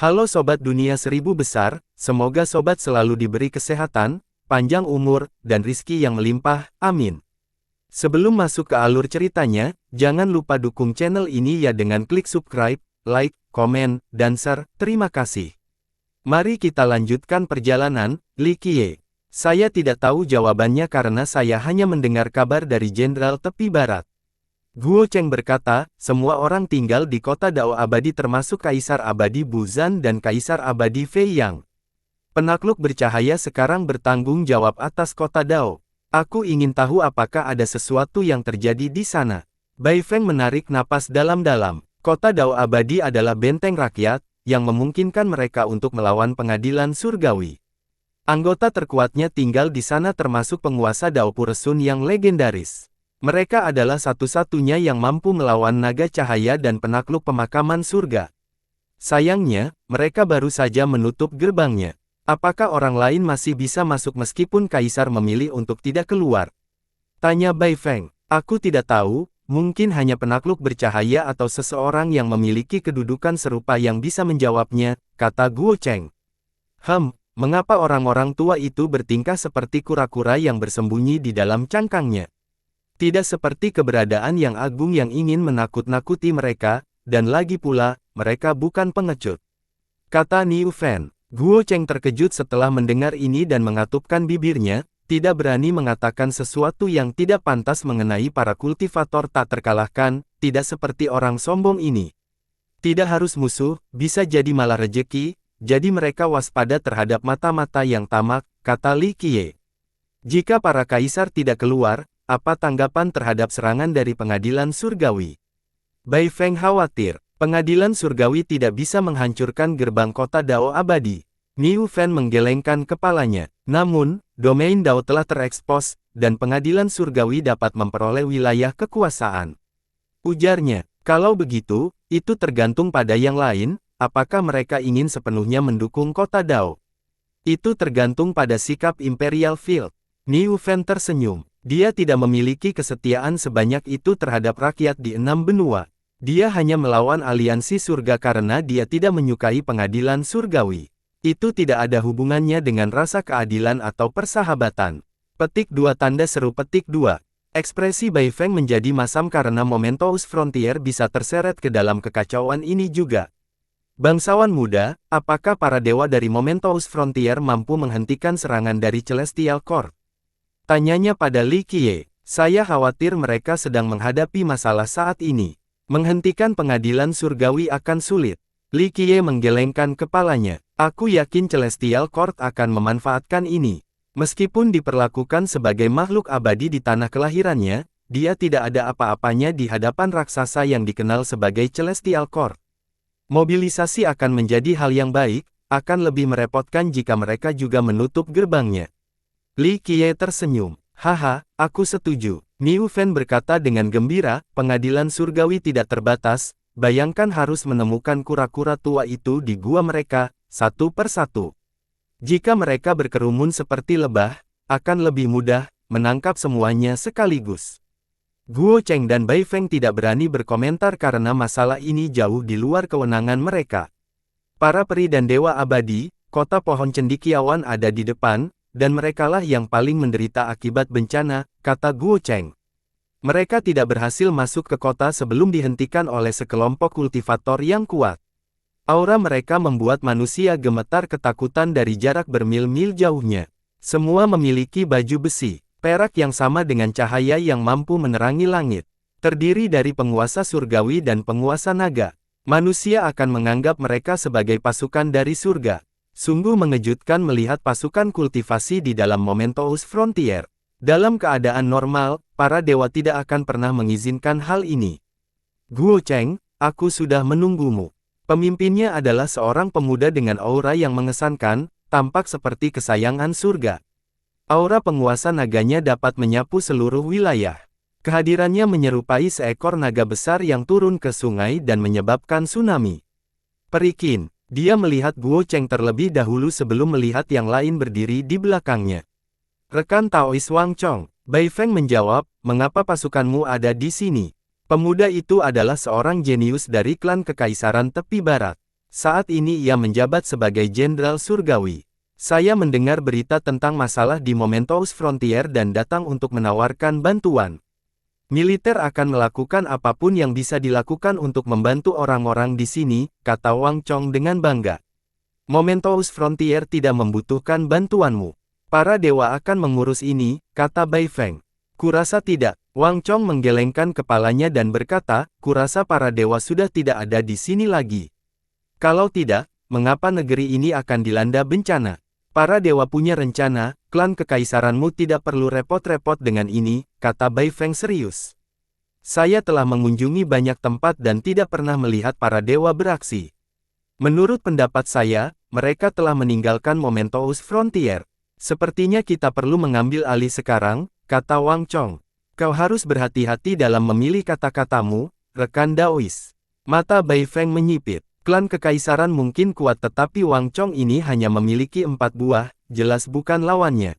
Halo Sobat Dunia Seribu Besar, semoga Sobat selalu diberi kesehatan, panjang umur, dan rizki yang melimpah, amin. Sebelum masuk ke alur ceritanya, jangan lupa dukung channel ini ya dengan klik subscribe, like, komen, dan share, terima kasih. Mari kita lanjutkan perjalanan, Li Qiye. Saya tidak tahu jawabannya karena saya hanya mendengar kabar dari Jenderal Tepi Barat. Guo Cheng berkata, semua orang tinggal di kota Dao Abadi termasuk Kaisar Abadi Buzan dan Kaisar Abadi Fei Yang. Penakluk bercahaya sekarang bertanggung jawab atas kota Dao. Aku ingin tahu apakah ada sesuatu yang terjadi di sana. Bai Feng menarik napas dalam-dalam. Kota Dao Abadi adalah benteng rakyat, yang memungkinkan mereka untuk melawan pengadilan surgawi. Anggota terkuatnya tinggal di sana termasuk penguasa Dao Puresun yang legendaris. Mereka adalah satu-satunya yang mampu melawan naga cahaya dan penakluk pemakaman surga. Sayangnya, mereka baru saja menutup gerbangnya. Apakah orang lain masih bisa masuk meskipun Kaisar memilih untuk tidak keluar? Tanya Bai Feng. Aku tidak tahu, mungkin hanya penakluk bercahaya atau seseorang yang memiliki kedudukan serupa yang bisa menjawabnya, kata Guo Cheng. Mengapa orang-orang tua itu bertingkah seperti kura-kura yang bersembunyi di dalam cangkangnya? Tidak seperti keberadaan yang agung yang ingin menakut-nakuti mereka, dan lagi pula, mereka bukan pengecut. Kata Niu Fen. Guo Cheng terkejut setelah mendengar ini dan mengatupkan bibirnya, tidak berani mengatakan sesuatu yang tidak pantas mengenai para kultivator tak terkalahkan, tidak seperti orang sombong ini. Tidak harus musuh, bisa jadi malah rejeki, jadi mereka waspada terhadap mata-mata yang tamak, kata Li Qiye. Jika para kaisar tidak keluar, apa tanggapan terhadap serangan dari pengadilan surgawi? Bai Feng khawatir, pengadilan surgawi tidak bisa menghancurkan gerbang kota Dao Abadi. Niu Fen menggelengkan kepalanya. Namun, domain Dao telah terekspos, dan pengadilan surgawi dapat memperoleh wilayah kekuasaan. Ujarnya, kalau begitu, itu tergantung pada yang lain, apakah mereka ingin sepenuhnya mendukung kota Dao? Itu tergantung pada sikap Imperial Field. Niu Fen tersenyum. Dia tidak memiliki kesetiaan sebanyak itu terhadap rakyat di 6 benua. Dia hanya melawan aliansi surga karena dia tidak menyukai pengadilan surgawi. Itu tidak ada hubungannya dengan rasa keadilan atau persahabatan. Petik 2 tanda seru petik 2. Ekspresi Bai Feng menjadi masam karena Momentous Frontier bisa terseret ke dalam kekacauan ini juga. Bangsawan muda, apakah para dewa dari Momentous Frontier mampu menghentikan serangan dari Celestial Court? Tanyanya pada Li Qiye. Saya khawatir mereka sedang menghadapi masalah saat ini. Menghentikan pengadilan surgawi akan sulit. Li Qiye menggelengkan kepalanya. Aku yakin Celestial Court akan memanfaatkan ini. Meskipun diperlakukan sebagai makhluk abadi di tanah kelahirannya, dia tidak ada apa-apanya di hadapan raksasa yang dikenal sebagai Celestial Court. Mobilisasi akan menjadi hal yang baik, akan lebih merepotkan jika mereka juga menutup gerbangnya. Li Qiye tersenyum. Haha, aku setuju. Niu Fen berkata dengan gembira, pengadilan surgawi tidak terbatas, bayangkan harus menemukan kura-kura tua itu di gua mereka, satu persatu. Jika mereka berkerumun seperti lebah, akan lebih mudah menangkap semuanya sekaligus. Guo Cheng dan Bai Feng tidak berani berkomentar karena masalah ini jauh di luar kewenangan mereka. Para peri dan dewa abadi, kota pohon cendekiawan ada di depan, dan merekalah yang paling menderita akibat bencana, kata Guo Cheng. Mereka tidak berhasil masuk ke kota sebelum dihentikan oleh sekelompok kultivator yang kuat. Aura mereka membuat manusia gemetar ketakutan dari jarak bermil-mil jauhnya. Semua memiliki baju besi, perak yang sama dengan cahaya yang mampu menerangi langit. Terdiri dari penguasa surgawi dan penguasa naga. Manusia akan menganggap mereka sebagai pasukan dari surga. Sungguh mengejutkan melihat pasukan kultivasi di dalam Momentous Frontier. Dalam keadaan normal, para dewa tidak akan pernah mengizinkan hal ini. Guo Cheng, aku sudah menunggumu. Pemimpinnya adalah seorang pemuda dengan aura yang mengesankan, tampak seperti kesayangan surga. Aura penguasa naganya dapat menyapu seluruh wilayah. Kehadirannya menyerupai seekor naga besar yang turun ke sungai dan menyebabkan tsunami. Perikin. Dia melihat Guo Cheng terlebih dahulu sebelum melihat yang lain berdiri di belakangnya. Rekan Taois Wang Chong, Bai Feng menjawab, mengapa pasukanmu ada di sini? Pemuda itu adalah seorang jenius dari klan Kekaisaran Tepi Barat. Saat ini ia menjabat sebagai Jenderal Surgawi. Saya mendengar berita tentang masalah di Mementos Frontier dan datang untuk menawarkan bantuan. Militer akan melakukan apapun yang bisa dilakukan untuk membantu orang-orang di sini, kata Wang Chong dengan bangga. Mementos Frontier tidak membutuhkan bantuanmu. Para dewa akan mengurus ini, kata Bai Feng. Kurasa tidak. Wang Chong menggelengkan kepalanya dan berkata, kurasa para dewa sudah tidak ada di sini lagi. Kalau tidak, mengapa negeri ini akan dilanda bencana? Para dewa punya rencana, klan kekaisaranmu tidak perlu repot-repot dengan ini, kata Bai Feng serius. Saya telah mengunjungi banyak tempat dan tidak pernah melihat para dewa beraksi. Menurut pendapat saya, mereka telah meninggalkan Mementos Frontier. Sepertinya kita perlu mengambil alih sekarang, kata Wang Chong. Kau harus berhati-hati dalam memilih kata-katamu, rekan Daois. Mata Bai Feng menyipit. Klan kekaisaran mungkin kuat tetapi Wang Chong ini hanya memiliki 4 buah, jelas bukan lawannya.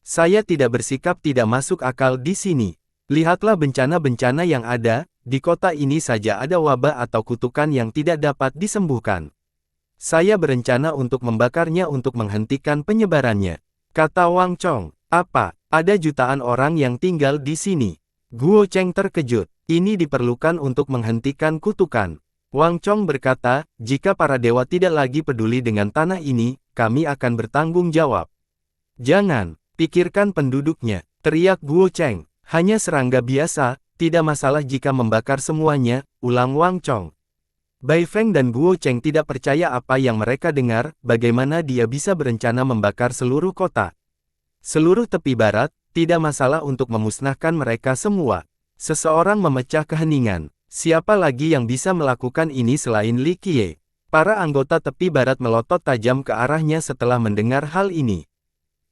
Saya tidak bersikap tidak masuk akal di sini. Lihatlah bencana-bencana yang ada, di kota ini saja ada wabah atau kutukan yang tidak dapat disembuhkan. Saya berencana untuk membakarnya untuk menghentikan penyebarannya. Kata Wang Chong, apa, ada jutaan orang yang tinggal di sini. Guo Cheng terkejut, ini diperlukan untuk menghentikan kutukan. Wang Chong berkata, jika para dewa tidak lagi peduli dengan tanah ini, kami akan bertanggung jawab. Jangan, pikirkan penduduknya, teriak Guo Cheng. Hanya serangga biasa, tidak masalah jika membakar semuanya, ulang Wang Chong. Bai Feng dan Guo Cheng tidak percaya apa yang mereka dengar, bagaimana dia bisa berencana membakar seluruh kota. Seluruh tepi barat, tidak masalah untuk memusnahkan mereka semua. Seseorang memecah keheningan. Siapa lagi yang bisa melakukan ini selain Li Qiye? Para anggota tepi barat melotot tajam ke arahnya setelah mendengar hal ini.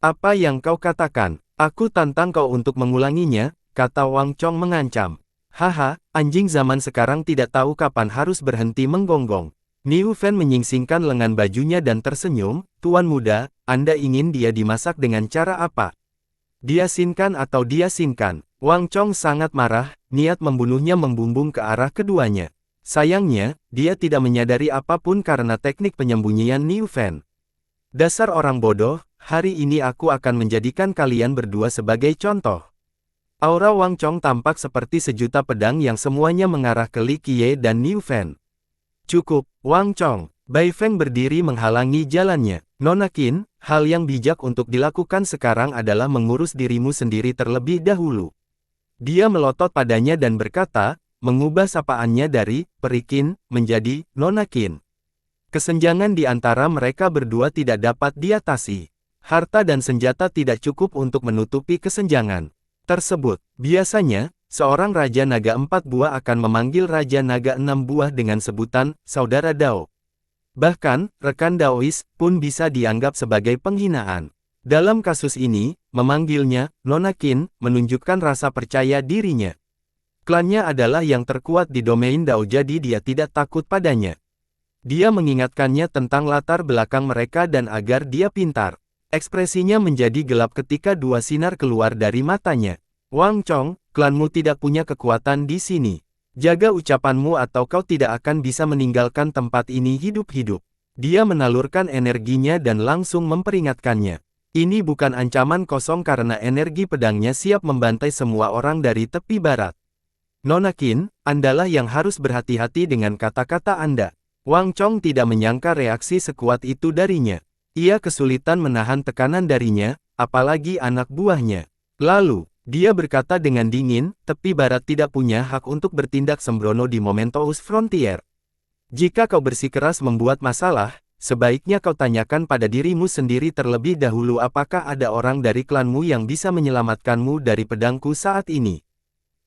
Apa yang kau katakan? Aku tantang kau untuk mengulanginya, kata Wang Chong mengancam. Haha, anjing zaman sekarang tidak tahu kapan harus berhenti menggonggong. Niu Fen menyingsingkan lengan bajunya dan tersenyum, Tuan muda, Anda ingin dia dimasak dengan cara apa? Diasinkan atau diasinkan? Wang Chong sangat marah, niat membunuhnya membumbung ke arah keduanya. Sayangnya, dia tidak menyadari apapun karena teknik penyembunyian Niu Fen. Dasar orang bodoh, hari ini aku akan menjadikan kalian berdua sebagai contoh. Aura Wang Chong tampak seperti sejuta pedang yang semuanya mengarah ke Li Qiye dan Niu Fen. Cukup, Wang Chong. Bai Feng berdiri menghalangi jalannya. Nona Qin, hal yang bijak untuk dilakukan sekarang adalah mengurus dirimu sendiri terlebih dahulu. Dia melotot padanya dan berkata, mengubah sapaannya dari Perikin menjadi Nona Qin. Kesenjangan di antara mereka berdua tidak dapat diatasi. Harta dan senjata tidak cukup untuk menutupi kesenjangan tersebut. Biasanya, seorang Raja Naga 4 buah akan memanggil Raja Naga 6 buah dengan sebutan Saudara Dao. Bahkan, rekan Daois pun bisa dianggap sebagai penghinaan. Dalam kasus ini, memanggilnya Nona Qin menunjukkan rasa percaya dirinya. Klannya adalah yang terkuat di domain Dao jadi dia tidak takut padanya. Dia mengingatkannya tentang latar belakang mereka dan agar dia pintar. Ekspresinya menjadi gelap ketika dua sinar keluar dari matanya. Wang Chong, klanmu tidak punya kekuatan di sini. Jaga ucapanmu atau kau tidak akan bisa meninggalkan tempat ini hidup-hidup. Dia menalurkan energinya dan langsung memperingatkannya. Ini bukan ancaman kosong karena energi pedangnya siap membantai semua orang dari tepi barat. Nona Qin, Andalah yang harus berhati-hati dengan kata-kata Anda. Wang Chong tidak menyangka reaksi sekuat itu darinya. Ia kesulitan menahan tekanan darinya, apalagi anak buahnya. Lalu, dia berkata dengan dingin, tepi barat tidak punya hak untuk bertindak sembrono di Mementos Frontier. Jika kau bersikeras membuat masalah, sebaiknya kau tanyakan pada dirimu sendiri terlebih dahulu apakah ada orang dari klanmu yang bisa menyelamatkanmu dari pedangku saat ini.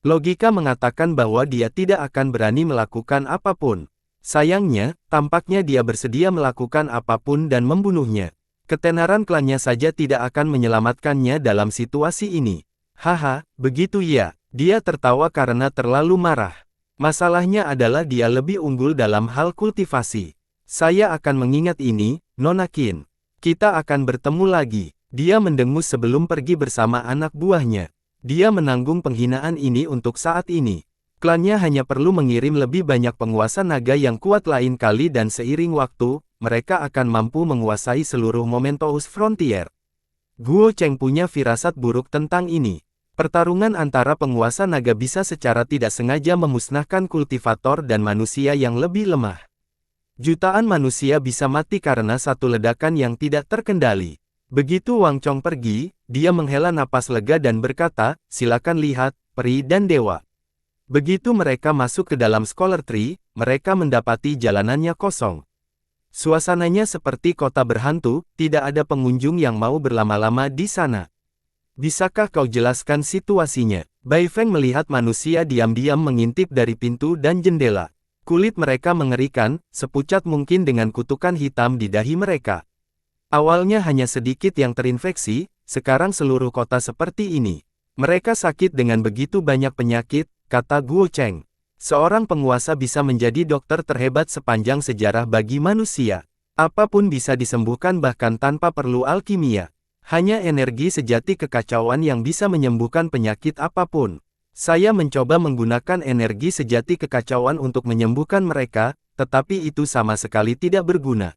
Logika mengatakan bahwa dia tidak akan berani melakukan apapun. Sayangnya, tampaknya dia bersedia melakukan apapun dan membunuhnya. Ketenaran klannya saja tidak akan menyelamatkannya dalam situasi ini. Haha, begitu ya. Dia tertawa karena terlalu marah. Masalahnya adalah dia lebih unggul dalam hal kultivasi. Saya akan mengingat ini, Nona Qin. Kita akan bertemu lagi. Dia mendengus sebelum pergi bersama anak buahnya. Dia menanggung penghinaan ini untuk saat ini. Klannya hanya perlu mengirim lebih banyak penguasa naga yang kuat lain kali dan seiring waktu, mereka akan mampu menguasai seluruh Mementos Frontier. Guo Cheng punya firasat buruk tentang ini. Pertarungan antara penguasa naga bisa secara tidak sengaja memusnahkan kultivator dan manusia yang lebih lemah. Jutaan manusia bisa mati karena satu ledakan yang tidak terkendali. Begitu Wang Chong pergi, dia menghela napas lega dan berkata, silakan lihat, peri dan dewa. Begitu mereka masuk ke dalam Scholar Tree, mereka mendapati jalanannya kosong. Suasananya seperti kota berhantu, tidak ada pengunjung yang mau berlama-lama di sana. Bisakah kau jelaskan situasinya? Bai Feng melihat manusia diam-diam mengintip dari pintu dan jendela. Kulit mereka mengerikan, sepucat mungkin dengan kutukan hitam di dahi mereka. Awalnya hanya sedikit yang terinfeksi, sekarang seluruh kota seperti ini. Mereka sakit dengan begitu banyak penyakit, kata Guo Cheng. Seorang penguasa bisa menjadi dokter terhebat sepanjang sejarah bagi manusia. Apapun bisa disembuhkan bahkan tanpa perlu alkimia. Hanya energi sejati kekacauan yang bisa menyembuhkan penyakit apapun. Saya mencoba menggunakan energi sejati kekacauan untuk menyembuhkan mereka, tetapi itu sama sekali tidak berguna.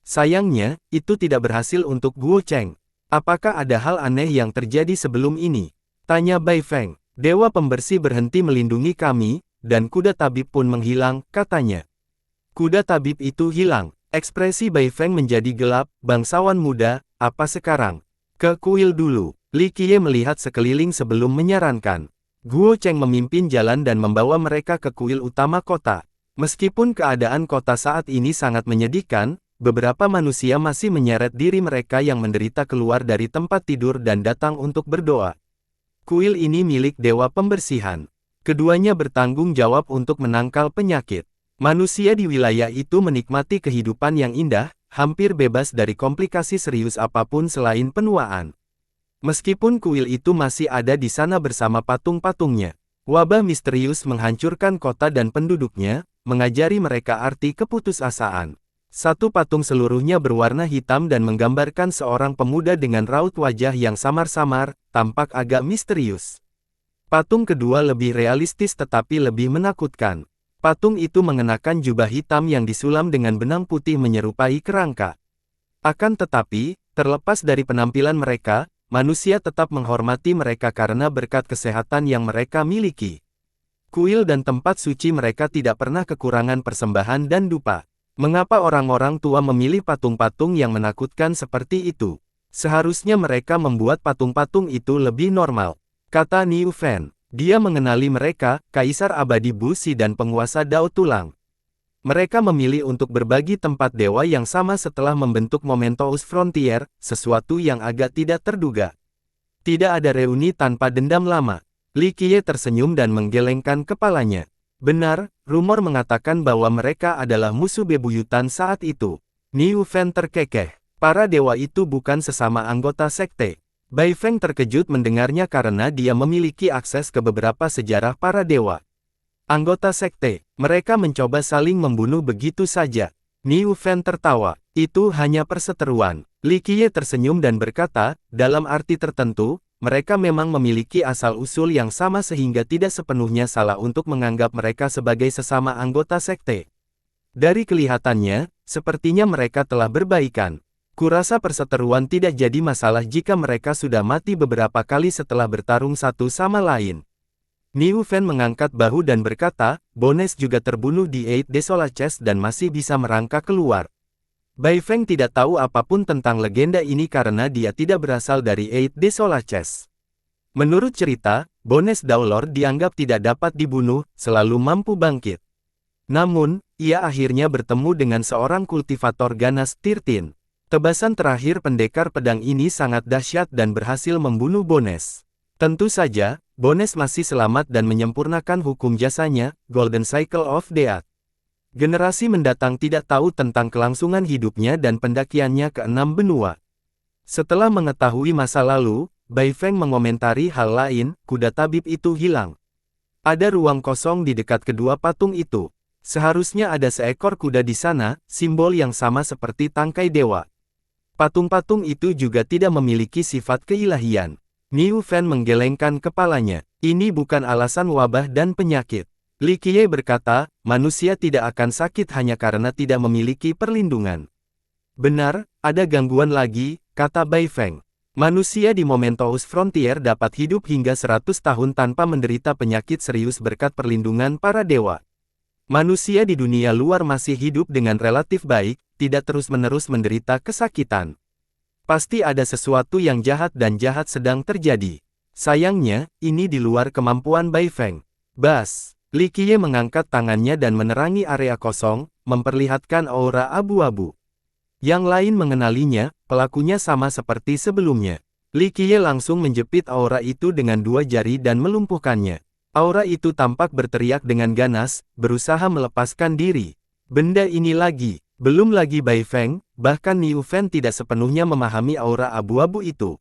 Sayangnya, itu tidak berhasil untuk Guo Cheng. Apakah ada hal aneh yang terjadi sebelum ini? Tanya Bai Feng. Dewa pembersih berhenti melindungi kami, dan kuda tabib pun menghilang, katanya. Kuda tabib itu hilang. Ekspresi Bai Feng menjadi gelap. Bangsawan muda, apa sekarang? Ke kuil dulu. Li Qiye melihat sekeliling sebelum menyarankan. Guo Cheng memimpin jalan dan membawa mereka ke kuil utama kota. Meskipun keadaan kota saat ini sangat menyedihkan, beberapa manusia masih menyeret diri mereka yang menderita keluar dari tempat tidur dan datang untuk berdoa. Kuil ini milik dewa pembersihan. Keduanya bertanggung jawab untuk menangkal penyakit. Manusia di wilayah itu menikmati kehidupan yang indah, hampir bebas dari komplikasi serius apapun selain penuaan. Meskipun kuil itu masih ada di sana bersama patung-patungnya, wabah misterius menghancurkan kota dan penduduknya, mengajari mereka arti keputusasaan. Satu patung seluruhnya berwarna hitam dan menggambarkan seorang pemuda dengan raut wajah yang samar-samar, tampak agak misterius. Patung kedua lebih realistis tetapi lebih menakutkan. Patung itu mengenakan jubah hitam yang disulam dengan benang putih menyerupai kerangka. Akan tetapi, terlepas dari penampilan mereka, manusia tetap menghormati mereka karena berkat kesehatan yang mereka miliki. Kuil dan tempat suci mereka tidak pernah kekurangan persembahan dan dupa. Mengapa orang-orang tua memilih patung-patung yang menakutkan seperti itu? Seharusnya mereka membuat patung-patung itu lebih normal, kata Niu Fen. Dia mengenali mereka, Kaisar Abadi Busi dan penguasa Dao Tulang. Mereka memilih untuk berbagi tempat dewa yang sama setelah membentuk Mementos Frontier, sesuatu yang agak tidak terduga. Tidak ada reuni tanpa dendam lama. Li Qiye tersenyum dan menggelengkan kepalanya. Benar, rumor mengatakan bahwa mereka adalah musuh bebuyutan saat itu. Niu Fen terkekeh. Para dewa itu bukan sesama anggota sekte. Bai Feng terkejut mendengarnya karena dia memiliki akses ke beberapa sejarah para dewa. Anggota sekte, mereka mencoba saling membunuh begitu saja. Niu Fen tertawa. Itu hanya perseteruan. Li Qiye tersenyum dan berkata, dalam arti tertentu, mereka memang memiliki asal-usul yang sama sehingga tidak sepenuhnya salah untuk menganggap mereka sebagai sesama anggota sekte. Dari kelihatannya, sepertinya mereka telah berbaikan. Kurasa perseteruan tidak jadi masalah jika mereka sudah mati beberapa kali setelah bertarung satu sama lain. Niu Fen mengangkat bahu dan berkata, Bones juga terbunuh di Eight Desolaces dan masih bisa merangkak keluar. Bai Feng tidak tahu apapun tentang legenda ini karena dia tidak berasal dari Eight Desolaces. Menurut cerita, Bones Daolord dianggap tidak dapat dibunuh, selalu mampu bangkit. Namun, ia akhirnya bertemu dengan seorang kultivator ganas Tirtin. Tebasan terakhir pendekar pedang ini sangat dahsyat dan berhasil membunuh Bones. Tentu saja, Bones masih selamat dan menyempurnakan hukum jasanya, Golden Cycle of Death. Generasi mendatang tidak tahu tentang kelangsungan hidupnya dan pendakiannya ke 6 benua. Setelah mengetahui masa lalu, Bai Feng mengomentari hal lain, kuda tabib itu hilang. Ada ruang kosong di dekat kedua patung itu. Seharusnya ada seekor kuda di sana, simbol yang sama seperti tangkai dewa. Patung-patung itu juga tidak memiliki sifat keilahian. Niu Fen menggelengkan kepalanya. Ini bukan alasan wabah dan penyakit. Li Qiye berkata, manusia tidak akan sakit hanya karena tidak memiliki perlindungan. Benar, ada gangguan lagi, kata Bai Feng. Manusia di Momentous Frontier dapat hidup hingga 100 tahun tanpa menderita penyakit serius berkat perlindungan para dewa. Manusia di dunia luar masih hidup dengan relatif baik, tidak terus-menerus menderita kesakitan. Pasti ada sesuatu yang jahat dan jahat sedang terjadi. Sayangnya, ini di luar kemampuan Bai Feng. Bas, Li Qiye mengangkat tangannya dan menerangi area kosong, memperlihatkan aura abu-abu. Yang lain mengenalinya, pelakunya sama seperti sebelumnya. Li Qiye langsung menjepit aura itu dengan 2 jari dan melumpuhkannya. Aura itu tampak berteriak dengan ganas, berusaha melepaskan diri. Benda ini lagi, belum lagi Bai Feng, bahkan Niu Fen tidak sepenuhnya memahami aura abu-abu itu.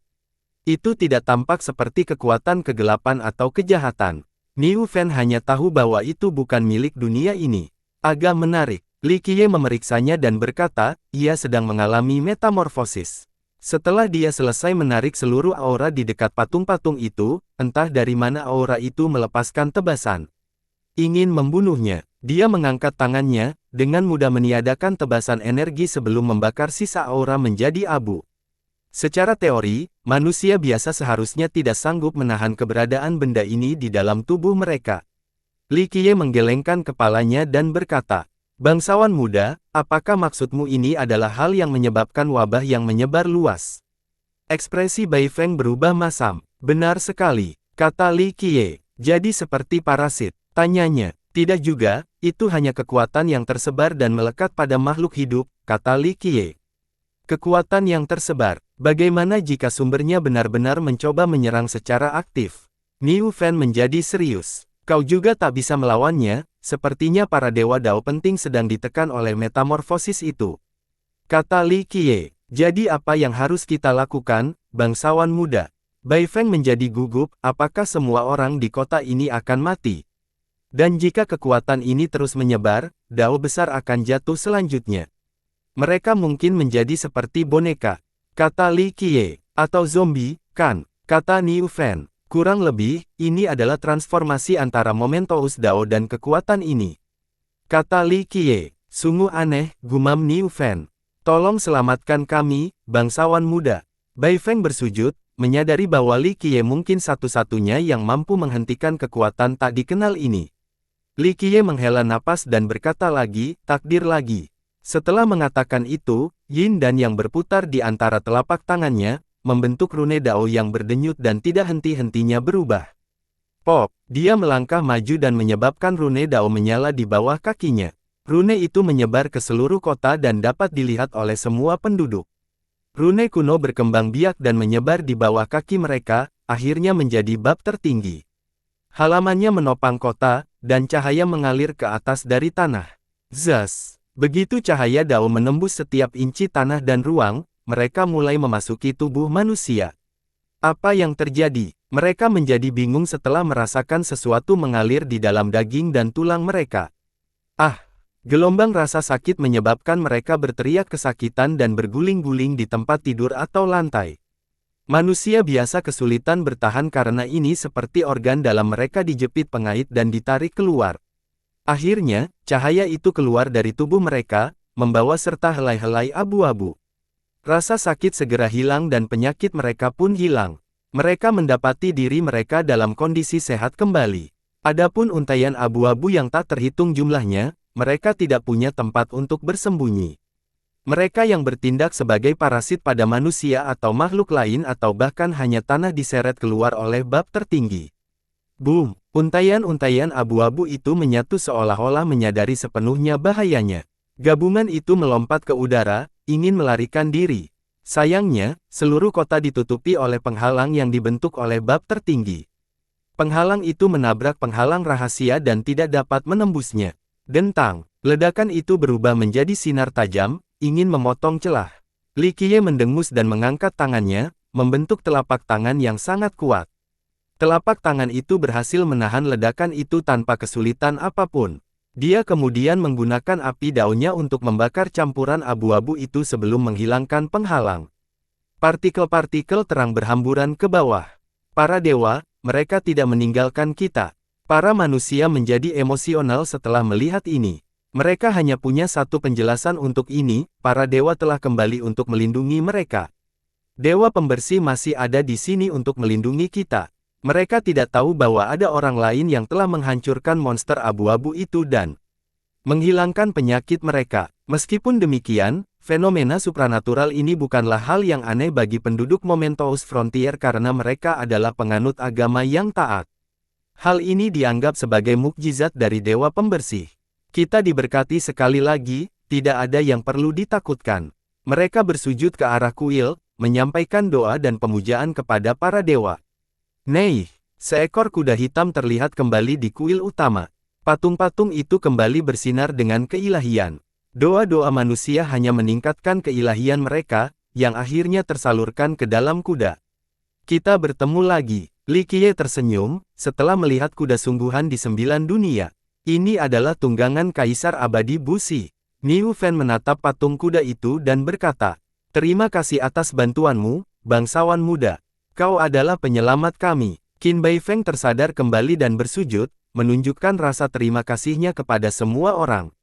Itu tidak tampak seperti kekuatan kegelapan atau kejahatan. Niu Fen hanya tahu bahwa itu bukan milik dunia ini. Agak menarik. Li Qiye memeriksanya dan berkata, ia sedang mengalami metamorfosis. Setelah dia selesai menarik seluruh aura di dekat patung-patung itu, entah dari mana aura itu melepaskan tebasan. Ingin membunuhnya, dia mengangkat tangannya, dengan mudah meniadakan tebasan energi sebelum membakar sisa aura menjadi abu. Secara teori, manusia biasa seharusnya tidak sanggup menahan keberadaan benda ini di dalam tubuh mereka. Li Qiye menggelengkan kepalanya dan berkata, bangsawan muda, apakah maksudmu ini adalah hal yang menyebabkan wabah yang menyebar luas? Ekspresi Bai Feng berubah masam. Benar sekali, kata Li Qiye. Jadi seperti parasit, tanyanya. Tidak juga, itu hanya kekuatan yang tersebar dan melekat pada makhluk hidup, kata Li Qiye. Kekuatan yang tersebar, bagaimana jika sumbernya benar-benar mencoba menyerang secara aktif? Niu Fen menjadi serius. Kau juga tak bisa melawannya, sepertinya para dewa Dao penting sedang ditekan oleh metamorfosis itu. Kata Li Qiye, jadi apa yang harus kita lakukan, bangsawan muda? Bai Feng menjadi gugup, apakah semua orang di kota ini akan mati? Dan jika kekuatan ini terus menyebar, Dao besar akan jatuh selanjutnya. Mereka mungkin menjadi seperti boneka, kata Li Qiye, atau zombie, kan? Kata Niu Fen. Kurang lebih, ini adalah transformasi antara Momentous Dao dan kekuatan ini. Kata Li Qiye, sungguh aneh, gumam Niu Fen. Tolong selamatkan kami, bangsawan muda. Bai Feng bersujud, menyadari bahwa Li Qiye mungkin satu-satunya yang mampu menghentikan kekuatan tak dikenal ini. Li Qiye menghela napas dan berkata lagi, takdir lagi. Setelah mengatakan itu, Yin dan yang berputar di antara telapak tangannya, membentuk rune Dao yang berdenyut dan tidak henti-hentinya berubah. Pop, dia melangkah maju dan menyebabkan rune Dao menyala di bawah kakinya. Rune itu menyebar ke seluruh kota dan dapat dilihat oleh semua penduduk. Rune kuno berkembang biak dan menyebar di bawah kaki mereka, akhirnya menjadi bab tertinggi. Halamannya menopang kota, dan cahaya mengalir ke atas dari tanah. Zas! Begitu cahaya Dao menembus setiap inci tanah dan ruang, mereka mulai memasuki tubuh manusia. Apa yang terjadi? Mereka menjadi bingung setelah merasakan sesuatu mengalir di dalam daging dan tulang mereka. Ah! Gelombang rasa sakit menyebabkan mereka berteriak kesakitan dan berguling-guling di tempat tidur atau lantai. Manusia biasa kesulitan bertahan karena ini seperti organ dalam mereka dijepit pengait dan ditarik keluar. Akhirnya, cahaya itu keluar dari tubuh mereka, membawa serta helai-helai abu-abu. Rasa sakit segera hilang dan penyakit mereka pun hilang. Mereka mendapati diri mereka dalam kondisi sehat kembali. Adapun untaian abu-abu yang tak terhitung jumlahnya, mereka tidak punya tempat untuk bersembunyi. Mereka yang bertindak sebagai parasit pada manusia atau makhluk lain atau bahkan hanya tanah diseret keluar oleh bab tertinggi. Boom! Untaian-untaian abu-abu itu menyatu seolah-olah menyadari sepenuhnya bahayanya. Gabungan itu melompat ke udara, ingin melarikan diri. Sayangnya, seluruh kota ditutupi oleh penghalang yang dibentuk oleh bab tertinggi. Penghalang itu menabrak penghalang rahasia dan tidak dapat menembusnya. Dentang, ledakan itu berubah menjadi sinar tajam, ingin memotong celah. Li Qiye mendengus dan mengangkat tangannya, membentuk telapak tangan yang sangat kuat. Telapak tangan itu berhasil menahan ledakan itu tanpa kesulitan apapun. Dia kemudian menggunakan api daunnya untuk membakar campuran abu-abu itu sebelum menghilangkan penghalang. Partikel-partikel terang berhamburan ke bawah. Para dewa, mereka tidak meninggalkan kita. Para manusia menjadi emosional setelah melihat ini. Mereka hanya punya satu penjelasan untuk ini, para dewa telah kembali untuk melindungi mereka. Dewa pembersih masih ada di sini untuk melindungi kita. Mereka tidak tahu bahwa ada orang lain yang telah menghancurkan monster abu-abu itu dan menghilangkan penyakit mereka. Meskipun demikian, fenomena supranatural ini bukanlah hal yang aneh bagi penduduk Mementos Frontier karena mereka adalah penganut agama yang taat. Hal ini dianggap sebagai mukjizat dari Dewa Pembersih. Kita diberkati sekali lagi, tidak ada yang perlu ditakutkan. Mereka bersujud ke arah kuil, menyampaikan doa dan pemujaan kepada para dewa. Neih, seekor kuda hitam terlihat kembali di kuil utama. Patung-patung itu kembali bersinar dengan keilahian. Doa-doa manusia hanya meningkatkan keilahian mereka, yang akhirnya tersalurkan ke dalam kuda. Kita bertemu lagi. Li Qiye tersenyum, setelah melihat kuda sungguhan di 9 dunia. Ini adalah tunggangan Kaisar Abadi Busi. Niu Fen menatap patung kuda itu dan berkata, "Terima kasih atas bantuanmu, bangsawan muda. Kau adalah penyelamat kami." Qin Baifeng tersadar kembali dan bersujud, menunjukkan rasa terima kasihnya kepada semua orang.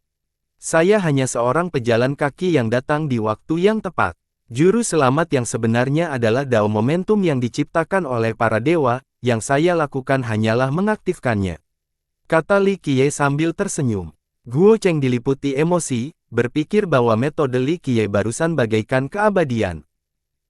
Saya hanya seorang pejalan kaki yang datang di waktu yang tepat. Juru selamat yang sebenarnya adalah dao momentum yang diciptakan oleh para dewa, yang saya lakukan hanyalah mengaktifkannya. Kata Li Qiye sambil tersenyum. Guo Cheng diliputi emosi, berpikir bahwa metode Li Qiye barusan bagaikan keabadian.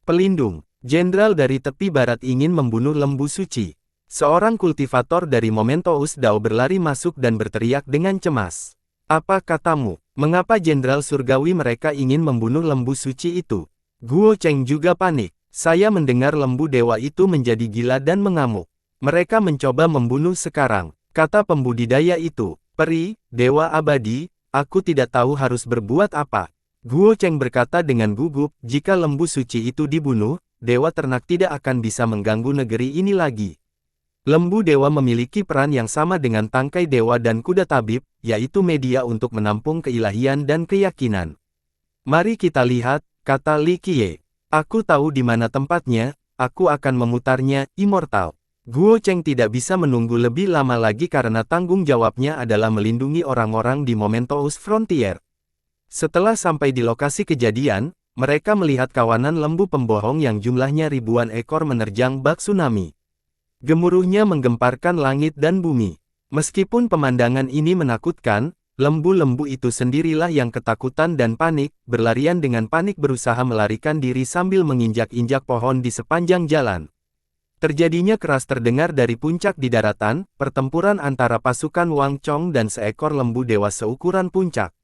Pelindung, jenderal dari tepi barat ingin membunuh lembu suci. Seorang kultivator dari Mementos Dao berlari masuk dan berteriak dengan cemas. Apa katamu? Mengapa jenderal surgawi mereka ingin membunuh lembu suci itu? Guo Cheng juga panik. Saya mendengar lembu dewa itu menjadi gila dan mengamuk. Mereka mencoba membunuh sekarang, kata pembudidaya itu. Peri, dewa abadi, aku tidak tahu harus berbuat apa. Guo Cheng berkata dengan gugup, jika lembu suci itu dibunuh, dewa ternak tidak akan bisa mengganggu negeri ini lagi. Lembu dewa memiliki peran yang sama dengan tangkai dewa dan kuda tabib, yaitu media untuk menampung keilahian dan keyakinan. Mari kita lihat, kata Li Qiye. Aku tahu di mana tempatnya, aku akan memutarnya, immortal. Guo Cheng tidak bisa menunggu lebih lama lagi karena tanggung jawabnya adalah melindungi orang-orang di Mementos Frontier. Setelah sampai di lokasi kejadian, mereka melihat kawanan lembu pembohong yang jumlahnya ribuan ekor menerjang bak tsunami. Gemuruhnya menggemparkan langit dan bumi. Meskipun pemandangan ini menakutkan, lembu-lembu itu sendirilah yang ketakutan dan panik, berlarian dengan panik berusaha melarikan diri sambil menginjak-injak pohon di sepanjang jalan. Terjadinya keras terdengar dari puncak di daratan, pertempuran antara pasukan Wang Chong dan seekor lembu dewa seukuran puncak.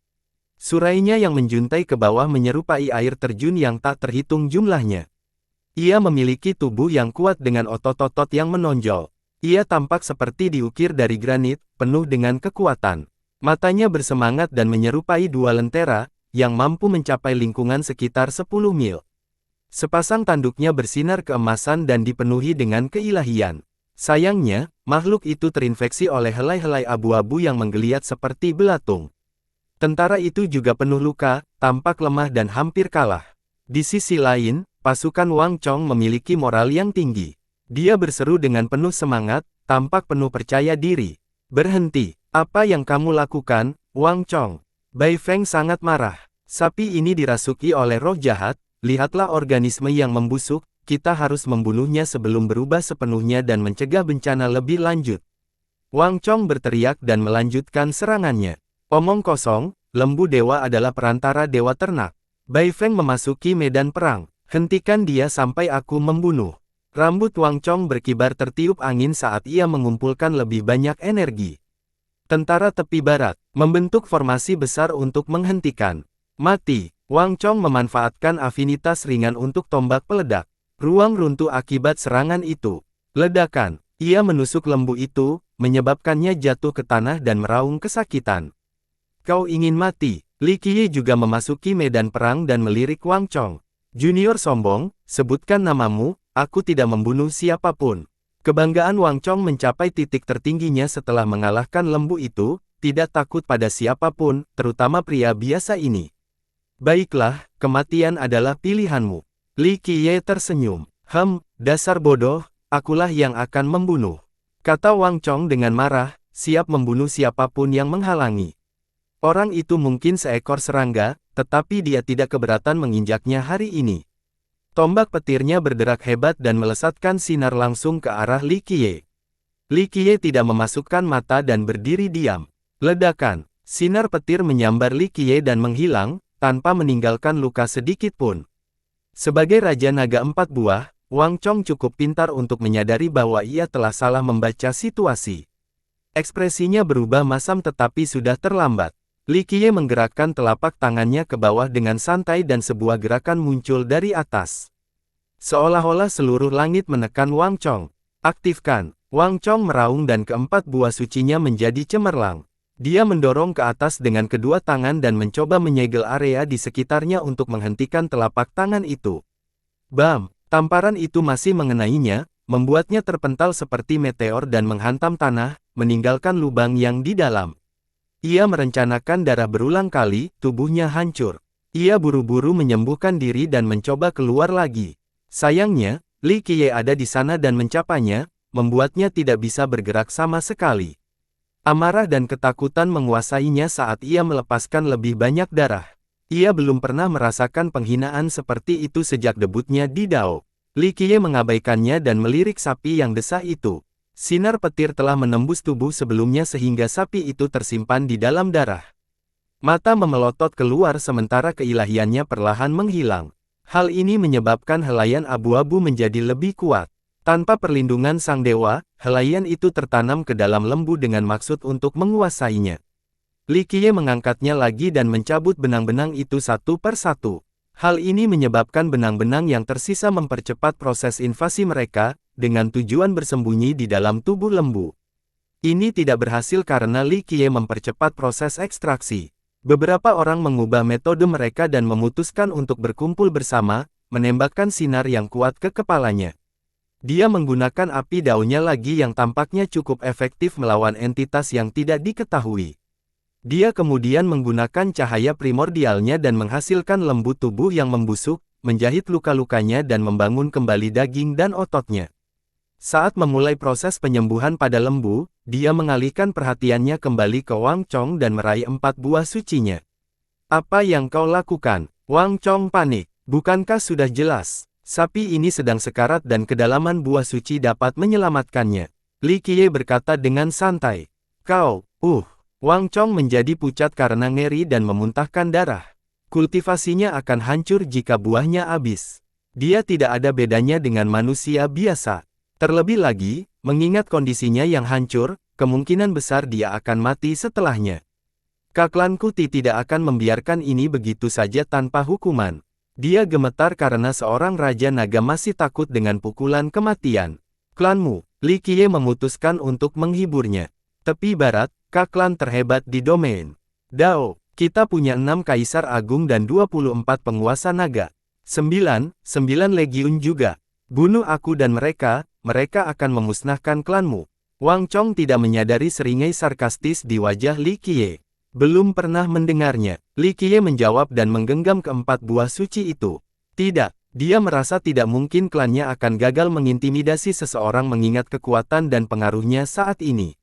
Surainya yang menjuntai ke bawah menyerupai air terjun yang tak terhitung jumlahnya. Ia memiliki tubuh yang kuat dengan otot-otot yang menonjol. Ia tampak seperti diukir dari granit, penuh dengan kekuatan. Matanya bersemangat dan menyerupai dua lentera, yang mampu mencapai lingkungan sekitar 10 mil. Sepasang tanduknya bersinar keemasan dan dipenuhi dengan keilahian. Sayangnya, makhluk itu terinfeksi oleh helai-helai abu-abu yang menggeliat seperti belatung. Tentara itu juga penuh luka, tampak lemah dan hampir kalah. Di sisi lain, pasukan Wang Chong memiliki moral yang tinggi. Dia berseru dengan penuh semangat, tampak penuh percaya diri. Berhenti, apa yang kamu lakukan, Wang Chong? Bai Feng sangat marah. Sapi ini dirasuki oleh roh jahat. Lihatlah organisme yang membusuk, kita harus membunuhnya sebelum berubah sepenuhnya dan mencegah bencana lebih lanjut. Wang Chong berteriak dan melanjutkan serangannya. Omong kosong, lembu dewa adalah perantara dewa ternak. Bai Feng memasuki medan perang. Hentikan dia sampai aku membunuh. Rambut Wang Chong berkibar tertiup angin saat ia mengumpulkan lebih banyak energi. Tentara tepi barat, membentuk formasi besar untuk menghentikan. Mati. Wang Chong memanfaatkan afinitas ringan untuk tombak peledak. Ruang runtuh akibat serangan itu. Ledakan. Ia menusuk lembu itu, menyebabkannya jatuh ke tanah dan meraung kesakitan. Kau ingin mati? Li Qiye juga memasuki medan perang dan melirik Wang Chong. Junior sombong, sebutkan namamu, aku tidak membunuh siapapun. Kebanggaan Wang Chong mencapai titik tertingginya setelah mengalahkan lembu itu, tidak takut pada siapapun, terutama pria biasa ini. Baiklah, kematian adalah pilihanmu. Li Qiye tersenyum. Dasar bodoh, akulah yang akan membunuh. Kata Wang Chong dengan marah, siap membunuh siapapun yang menghalangi. Orang itu mungkin seekor serangga, tetapi dia tidak keberatan menginjaknya hari ini. Tombak petirnya berderak hebat dan melesatkan sinar langsung ke arah Li Qiye. Li Qiye tidak memasukkan mata dan berdiri diam. Ledakan, sinar petir menyambar Li Qiye dan menghilang, tanpa meninggalkan luka sedikit pun. Sebagai Raja Naga 4 buah, Wang Chong cukup pintar untuk menyadari bahwa ia telah salah membaca situasi. Ekspresinya berubah masam tetapi sudah terlambat. Li Qiye menggerakkan telapak tangannya ke bawah dengan santai dan sebuah gerakan muncul dari atas. Seolah-olah seluruh langit menekan Wang Chong. Aktifkan. Wang Chong meraung dan keempat buah sucinya menjadi cemerlang. Dia mendorong ke atas dengan kedua tangan dan mencoba menyegel area di sekitarnya untuk menghentikan telapak tangan itu. Bam! Tamparan itu masih mengenainya, membuatnya terpental seperti meteor dan menghantam tanah, meninggalkan lubang yang di dalam. Ia merencanakan darah berulang kali, tubuhnya hancur. Ia buru-buru menyembuhkan diri dan mencoba keluar lagi. Sayangnya, Li Qiye ada di sana dan mencapainya, membuatnya tidak bisa bergerak sama sekali. Amarah dan ketakutan menguasainya saat ia melepaskan lebih banyak darah. Ia belum pernah merasakan penghinaan seperti itu sejak debutnya di Dao. Li Qiye mengabaikannya dan melirik sapi yang desah itu. Sinar petir telah menembus tubuh sebelumnya sehingga sapi itu tersimpan di dalam darah. Mata memelotot keluar sementara keilahiannya perlahan menghilang. Hal ini menyebabkan helaian abu-abu menjadi lebih kuat. Tanpa perlindungan sang dewa, helaian itu tertanam ke dalam lembu dengan maksud untuk menguasainya. Li Qiye mengangkatnya lagi dan mencabut benang-benang itu satu per satu. Hal ini menyebabkan benang-benang yang tersisa mempercepat proses invasi mereka, dengan tujuan bersembunyi di dalam tubuh lembu. Ini tidak berhasil karena Li Qiye mempercepat proses ekstraksi. Beberapa orang mengubah metode mereka dan memutuskan untuk berkumpul bersama, menembakkan sinar yang kuat ke kepalanya. Dia menggunakan api daunnya lagi yang tampaknya cukup efektif melawan entitas yang tidak diketahui. Dia kemudian menggunakan cahaya primordialnya dan menghasilkan lembu tubuh yang membusuk, menjahit luka-lukanya dan membangun kembali daging dan ototnya. Saat memulai proses penyembuhan pada lembu, dia mengalihkan perhatiannya kembali ke Wang Chong dan meraih 4 buah sucinya. Apa yang kau lakukan? Wang Chong panik. Bukankah sudah jelas? Sapi ini sedang sekarat dan kedalaman buah suci dapat menyelamatkannya. Li Qiye berkata dengan santai. Kau, Wang Chong menjadi pucat karena ngeri dan memuntahkan darah. Kultivasinya akan hancur jika buahnya habis. Dia tidak ada bedanya dengan manusia biasa. Terlebih lagi, mengingat kondisinya yang hancur, kemungkinan besar dia akan mati setelahnya. Klan Kuti tidak akan membiarkan ini begitu saja tanpa hukuman. Dia gemetar karena seorang Raja Naga masih takut dengan pukulan kematian. Klanmu, Li Qiye memutuskan untuk menghiburnya. Tepi barat, klan terhebat di domain Dao. Kita punya 6 Kaisar Agung dan 24 penguasa naga. 9 legiun juga. Bunuh aku dan mereka akan memusnahkan klanmu. Wang Chong tidak menyadari seringai sarkastis di wajah Li Qiye. Belum pernah mendengarnya. Li Qiye menjawab dan menggenggam keempat buah suci itu. Tidak, dia merasa tidak mungkin klannya akan gagal mengintimidasi seseorang mengingat kekuatan dan pengaruhnya saat ini.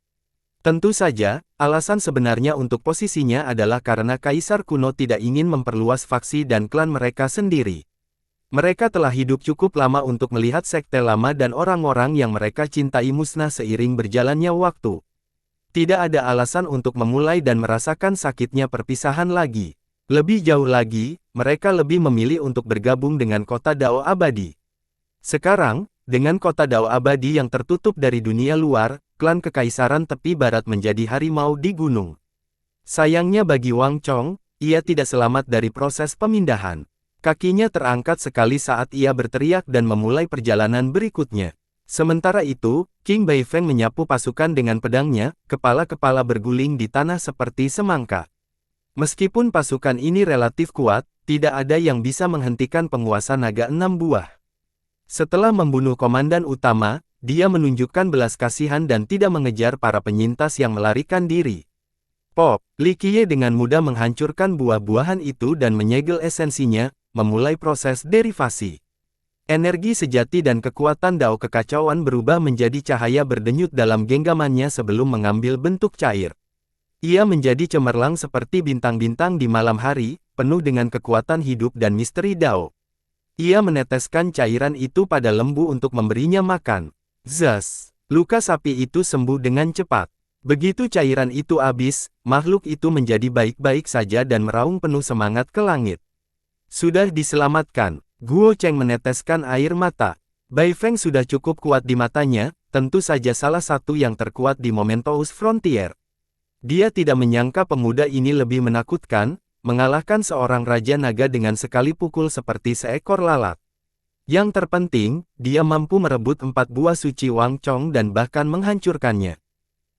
Tentu saja, alasan sebenarnya untuk posisinya adalah karena Kaisar kuno tidak ingin memperluas faksi dan klan mereka sendiri. Mereka telah hidup cukup lama untuk melihat sekte lama dan orang-orang yang mereka cintai musnah seiring berjalannya waktu. Tidak ada alasan untuk memulai dan merasakan sakitnya perpisahan lagi. Lebih jauh lagi, mereka lebih memilih untuk bergabung dengan kota Dao Abadi. Sekarang, dengan kota Dao Abadi yang tertutup dari dunia luar, klan Kekaisaran Tepi Barat menjadi harimau di gunung. Sayangnya bagi Wang Chong, ia tidak selamat dari proses pemindahan. Kakinya terangkat sekali saat ia berteriak dan memulai perjalanan berikutnya. Sementara itu, King Baifeng menyapu pasukan dengan pedangnya, kepala-kepala berguling di tanah seperti semangka. Meskipun pasukan ini relatif kuat, tidak ada yang bisa menghentikan penguasa naga 6 buah. Setelah membunuh komandan utama, dia menunjukkan belas kasihan dan tidak mengejar para penyintas yang melarikan diri. Li Qiye dengan mudah menghancurkan buah-buahan itu dan menyegel esensinya, memulai proses derivasi. Energi sejati dan kekuatan Dao kekacauan berubah menjadi cahaya berdenyut dalam genggamannya sebelum mengambil bentuk cair. Ia menjadi cemerlang seperti bintang-bintang di malam hari, penuh dengan kekuatan hidup dan misteri Dao. Ia meneteskan cairan itu pada lembu untuk memberinya makan. Zas! Luka sapi itu sembuh dengan cepat. Begitu cairan itu habis, makhluk itu menjadi baik-baik saja dan meraung penuh semangat ke langit. Sudah diselamatkan. Guo Cheng meneteskan air mata. Bai Feng sudah cukup kuat di matanya, tentu saja salah satu yang terkuat di Mementos Frontier. Dia tidak menyangka pemuda ini lebih menakutkan, mengalahkan seorang Raja Naga dengan sekali pukul seperti seekor lalat. Yang terpenting, dia mampu merebut 4 buah suci Wang Chong dan bahkan menghancurkannya.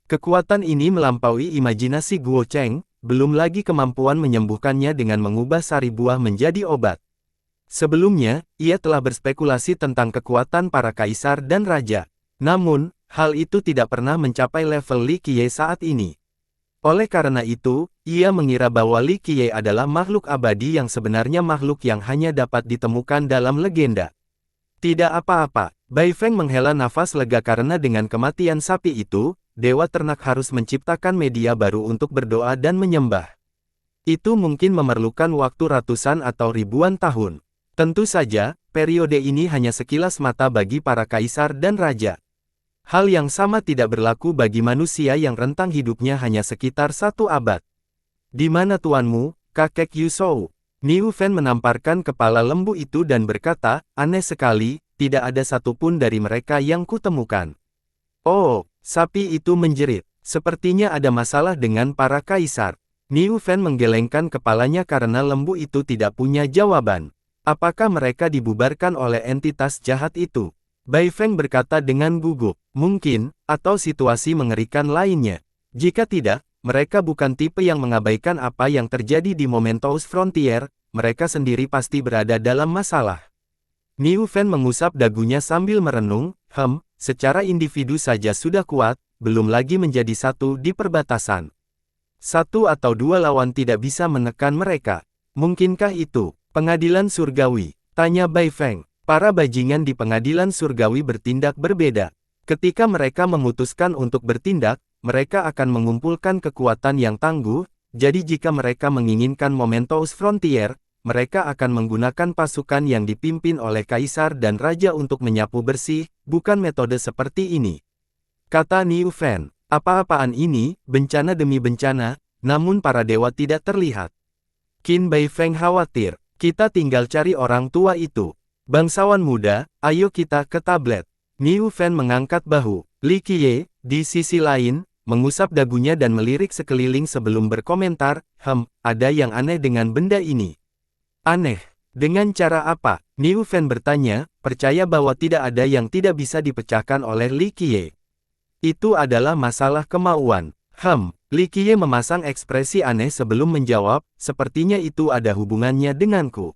Kekuatan ini melampaui imajinasi Guo Cheng, belum lagi kemampuan menyembuhkannya dengan mengubah sari buah menjadi obat. Sebelumnya, ia telah berspekulasi tentang kekuatan para kaisar dan raja. Namun, hal itu tidak pernah mencapai level Li Qiye saat ini. Oleh karena itu, ia mengira bahwa Li Qiye adalah makhluk abadi yang sebenarnya makhluk yang hanya dapat ditemukan dalam legenda. Tidak apa-apa, Bai Feng menghela nafas lega karena dengan kematian sapi itu, Dewa Ternak harus menciptakan media baru untuk berdoa dan menyembah. Itu mungkin memerlukan waktu ratusan atau ribuan tahun. Tentu saja, periode ini hanya sekilas mata bagi para kaisar dan raja. Hal yang sama tidak berlaku bagi manusia yang rentang hidupnya hanya sekitar 1 abad. Di mana tuanmu, kakek Yusou? Niu Fen menamparkan kepala lembu itu dan berkata, aneh sekali, tidak ada satupun dari mereka yang kutemukan. Oh, sapi itu menjerit. Sepertinya ada masalah dengan para kaisar. Niu Fen menggelengkan kepalanya karena lembu itu tidak punya jawaban. Apakah mereka dibubarkan oleh entitas jahat itu? Bai Feng berkata dengan gugup, mungkin, atau situasi mengerikan lainnya. Jika tidak, mereka bukan tipe yang mengabaikan apa yang terjadi di Mementos Frontier, mereka sendiri pasti berada dalam masalah. Niu Fen mengusap dagunya sambil merenung, secara individu saja sudah kuat, belum lagi menjadi satu di perbatasan. 1 atau 2 lawan tidak bisa menekan mereka. Mungkinkah itu? Pengadilan surgawi, tanya Bai Feng. Para bajingan di pengadilan surgawi bertindak berbeda. Ketika mereka memutuskan untuk bertindak, mereka akan mengumpulkan kekuatan yang tangguh, jadi jika mereka menginginkan Mementos Frontier, mereka akan menggunakan pasukan yang dipimpin oleh kaisar dan raja untuk menyapu bersih, bukan metode seperti ini. Kata Niu Fen, apa-apaan ini, bencana demi bencana, namun para dewa tidak terlihat. Qin Bai Feng khawatir. Kita tinggal cari orang tua itu. Bangsawan muda, ayo kita ke tablet. Niu Fen mengangkat bahu. Li Qiye, di sisi lain, mengusap dagunya dan melirik sekeliling sebelum berkomentar, ada yang aneh dengan benda ini. Aneh? Dengan cara apa? Niu Fen bertanya, percaya bahwa tidak ada yang tidak bisa dipecahkan oleh Li Qiye. Itu adalah masalah kemauan. Li Qiye memasang ekspresi aneh sebelum menjawab, sepertinya itu ada hubungannya denganku.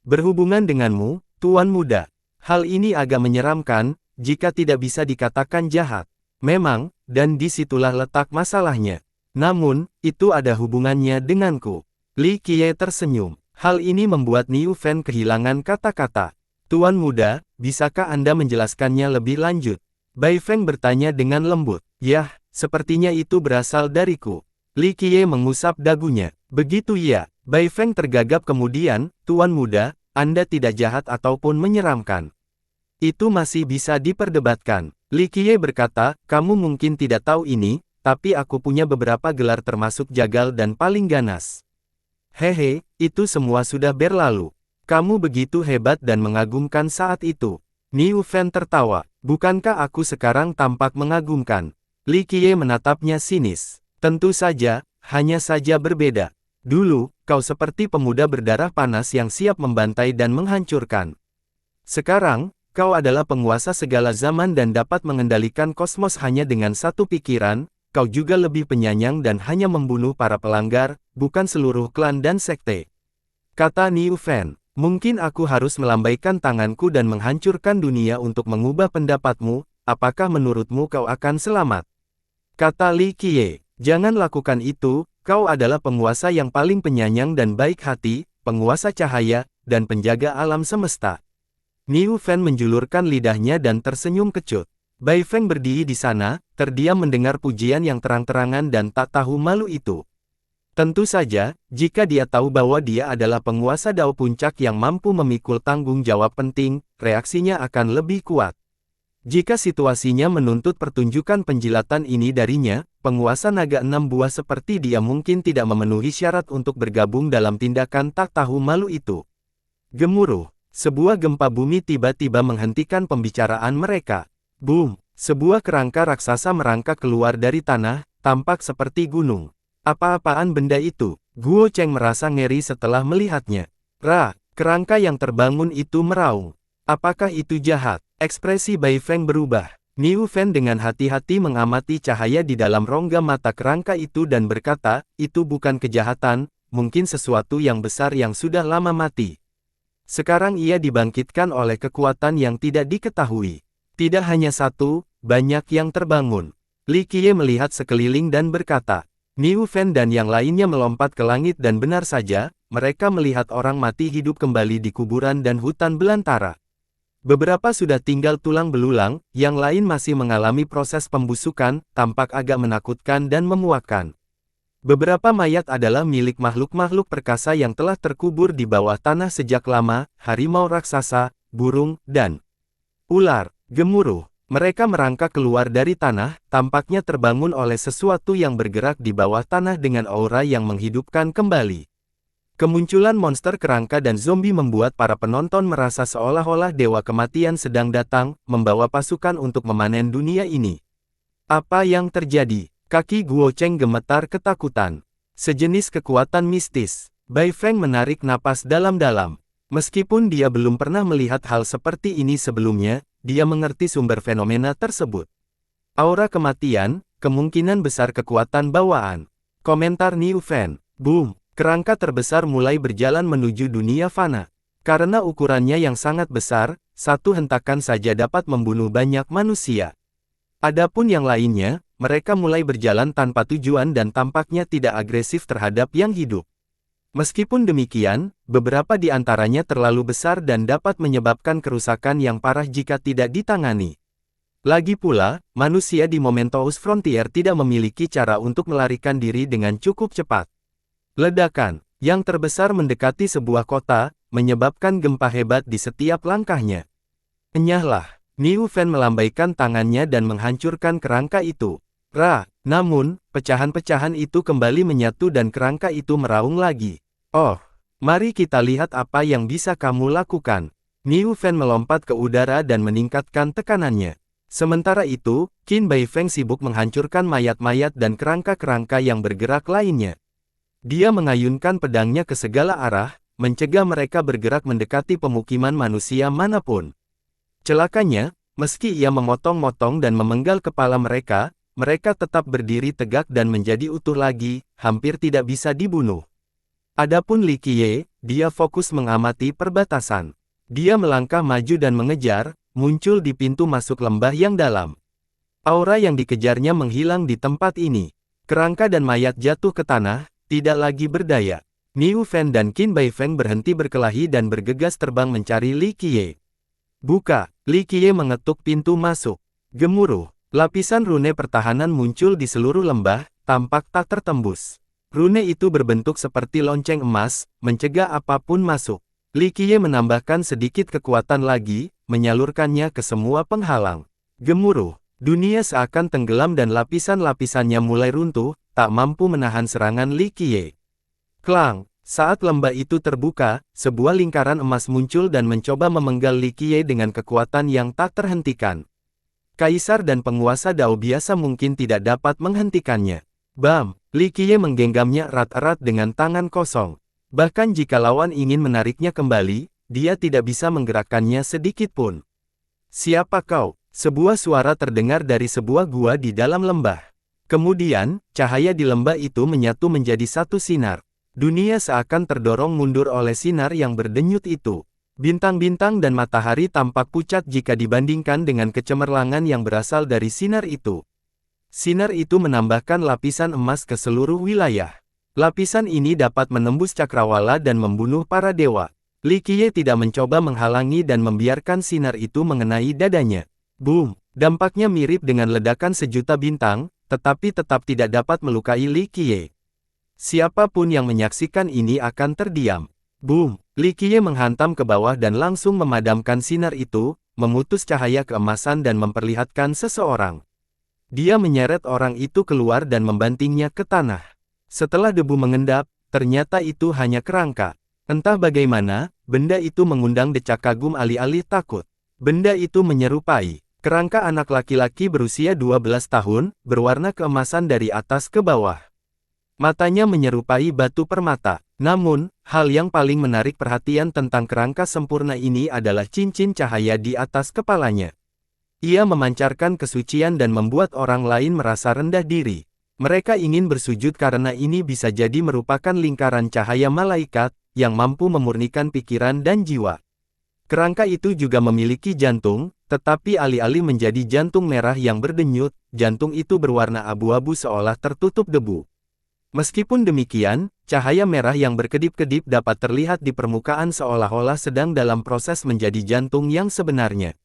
Berhubungan denganmu, Tuan Muda. Hal ini agak menyeramkan, jika tidak bisa dikatakan jahat. Memang, dan disitulah letak masalahnya. Namun, itu ada hubungannya denganku. Li Qiye tersenyum. Hal ini membuat Niu Fen kehilangan kata-kata. Tuan Muda, bisakah Anda menjelaskannya lebih lanjut? Bai Feng bertanya dengan lembut. Yah, sepertinya itu berasal dariku. Li Qiye mengusap dagunya. Begitu ya, Bai Feng tergagap kemudian, Tuan Muda, Anda tidak jahat ataupun menyeramkan. Itu masih bisa diperdebatkan. Li Qiye berkata, kamu mungkin tidak tahu ini, tapi aku punya beberapa gelar termasuk jagal dan paling ganas. Hehe, itu semua sudah berlalu. Kamu begitu hebat dan mengagumkan saat itu. Niu Fen tertawa. Bukankah aku sekarang tampak mengagumkan? Li Qiye menatapnya sinis. Tentu saja, hanya saja berbeda. Dulu, kau seperti pemuda berdarah panas yang siap membantai dan menghancurkan. Sekarang, kau adalah penguasa segala zaman dan dapat mengendalikan kosmos hanya dengan satu pikiran, kau juga lebih penyayang dan hanya membunuh para pelanggar, bukan seluruh klan dan sekte. Kata Niu Fen. Mungkin aku harus melambaikan tanganku dan menghancurkan dunia untuk mengubah pendapatmu, apakah menurutmu kau akan selamat? Kata Li Qiye, jangan lakukan itu, kau adalah penguasa yang paling penyayang dan baik hati, penguasa cahaya, dan penjaga alam semesta. Niu Fan menjulurkan lidahnya dan tersenyum kecut. Bai Feng berdiri di sana, terdiam mendengar pujian yang terang-terangan dan tak tahu malu itu. Tentu saja, jika dia tahu bahwa dia adalah penguasa Dao Puncak yang mampu memikul tanggung jawab penting, reaksinya akan lebih kuat. Jika situasinya menuntut pertunjukan penjilatan ini darinya, penguasa naga 6 buah seperti dia mungkin tidak memenuhi syarat untuk bergabung dalam tindakan tak tahu malu itu. Gemuruh. Sebuah gempa bumi tiba-tiba menghentikan pembicaraan mereka. Boom! Sebuah kerangka raksasa merangkak keluar dari tanah, tampak seperti gunung. Apa-apaan benda itu? Guo Cheng merasa ngeri setelah melihatnya. Kerangka yang terbangun itu meraung. Apakah itu jahat? Ekspresi Bai Feng berubah. Niu Fan dengan hati-hati mengamati cahaya di dalam rongga mata kerangka itu dan berkata, itu bukan kejahatan, mungkin sesuatu yang besar yang sudah lama mati. Sekarang ia dibangkitkan oleh kekuatan yang tidak diketahui. Tidak hanya satu, banyak yang terbangun. Li Qiye melihat sekeliling dan berkata, Niu Fan dan yang lainnya melompat ke langit dan benar saja, mereka melihat orang mati hidup kembali di kuburan dan hutan belantara. Beberapa sudah tinggal tulang belulang, yang lain masih mengalami proses pembusukan, tampak agak menakutkan dan memuakkan. Beberapa mayat adalah milik makhluk-makhluk perkasa yang telah terkubur di bawah tanah sejak lama, harimau raksasa, burung, dan ular. Gemuruh. Mereka merangkak keluar dari tanah, tampaknya terbangun oleh sesuatu yang bergerak di bawah tanah dengan aura yang menghidupkan kembali. Kemunculan monster kerangka dan zombie membuat para penonton merasa seolah-olah dewa kematian sedang datang, membawa pasukan untuk memanen dunia ini. Apa yang terjadi? Kaki Guo Cheng gemetar ketakutan. Sejenis kekuatan mistis. Bai Feng menarik napas dalam-dalam. Meskipun dia belum pernah melihat hal seperti ini sebelumnya, dia mengerti sumber fenomena tersebut. Aura kematian, kemungkinan besar kekuatan bawaan. Komentar Niu Fan. Boom! Kerangka terbesar mulai berjalan menuju dunia fana. Karena ukurannya yang sangat besar, satu hentakan saja dapat membunuh banyak manusia. Adapun yang lainnya, mereka mulai berjalan tanpa tujuan dan tampaknya tidak agresif terhadap yang hidup. Meskipun demikian, beberapa di antaranya terlalu besar dan dapat menyebabkan kerusakan yang parah jika tidak ditangani. Lagi pula, manusia di Momentous Frontier tidak memiliki cara untuk melarikan diri dengan cukup cepat. Ledakan yang terbesar mendekati sebuah kota, menyebabkan gempa hebat di setiap langkahnya. Enyahlah, Niu Fan melambaikan tangannya dan menghancurkan kerangka itu. Namun, pecahan-pecahan itu kembali menyatu dan kerangka itu meraung lagi. Oh, mari kita lihat apa yang bisa kamu lakukan. Niu Fan melompat ke udara dan meningkatkan tekanannya. Sementara itu, Qin Bai Feng sibuk menghancurkan mayat-mayat dan kerangka-kerangka yang bergerak lainnya. Dia mengayunkan pedangnya ke segala arah, mencegah mereka bergerak mendekati pemukiman manusia manapun. Celakanya, meski ia memotong-motong dan memenggal kepala mereka, mereka tetap berdiri tegak dan menjadi utuh lagi, hampir tidak bisa dibunuh. Adapun Li Qiye, dia fokus mengamati perbatasan. Dia melangkah maju dan mengejar, muncul di pintu masuk lembah yang dalam. Aura yang dikejarnya menghilang di tempat ini. Kerangka dan mayat jatuh ke tanah, tidak lagi berdaya. Niu Fan dan Qin Bai Feng berhenti berkelahi dan bergegas terbang mencari Li Qiye. Buka! Li Qiye mengetuk pintu masuk. Gemuruh. Lapisan rune pertahanan muncul di seluruh lembah, tampak tak tertembus. Rune itu berbentuk seperti lonceng emas, mencegah apapun masuk. Li Qiye menambahkan sedikit kekuatan lagi, menyalurkannya ke semua penghalang. Gemuruh. Dunia seakan tenggelam dan lapisan-lapisannya mulai runtuh, tak mampu menahan serangan Li Qiye. Klang! Saat lembah itu terbuka, sebuah lingkaran emas muncul dan mencoba memenggal Li Qiye dengan kekuatan yang tak terhentikan. Kaisar dan penguasa Dao biasa mungkin tidak dapat menghentikannya. Bam! Li Qiye menggenggamnya erat-erat dengan tangan kosong. Bahkan jika lawan ingin menariknya kembali, dia tidak bisa menggerakkannya sedikit pun. Siapa kau? Sebuah suara terdengar dari sebuah gua di dalam lembah. Kemudian, cahaya di lembah itu menyatu menjadi satu sinar. Dunia seakan terdorong mundur oleh sinar yang berdenyut itu. Bintang-bintang dan matahari tampak pucat jika dibandingkan dengan kecemerlangan yang berasal dari sinar itu. Sinar itu menambahkan lapisan emas ke seluruh wilayah. Lapisan ini dapat menembus cakrawala dan membunuh para dewa. Li Qiye tidak mencoba menghalangi dan membiarkan sinar itu mengenai dadanya. Boom! Dampaknya mirip dengan ledakan sejuta bintang, tetapi tetap tidak dapat melukai Li Qiye. Siapapun yang menyaksikan ini akan terdiam. Boom! Li Qiye menghantam ke bawah dan langsung memadamkan sinar itu, memutus cahaya keemasan dan memperlihatkan seseorang. Dia menyeret orang itu keluar dan membantingnya ke tanah. Setelah debu mengendap, ternyata itu hanya kerangka. Entah bagaimana, benda itu mengundang decak kagum alih-alih takut. Benda itu menyerupai kerangka anak laki-laki berusia 12 tahun, berwarna keemasan dari atas ke bawah. Matanya menyerupai batu permata. Namun, hal yang paling menarik perhatian tentang kerangka sempurna ini adalah cincin cahaya di atas kepalanya. Ia memancarkan kesucian dan membuat orang lain merasa rendah diri. Mereka ingin bersujud karena ini bisa jadi merupakan lingkaran cahaya malaikat, yang mampu memurnikan pikiran dan jiwa. Kerangka itu juga memiliki jantung, tetapi alih-alih menjadi jantung merah yang berdenyut, jantung itu berwarna abu-abu seolah tertutup debu. Meskipun demikian, cahaya merah yang berkedip-kedip dapat terlihat di permukaan seolah-olah sedang dalam proses menjadi jantung yang sebenarnya.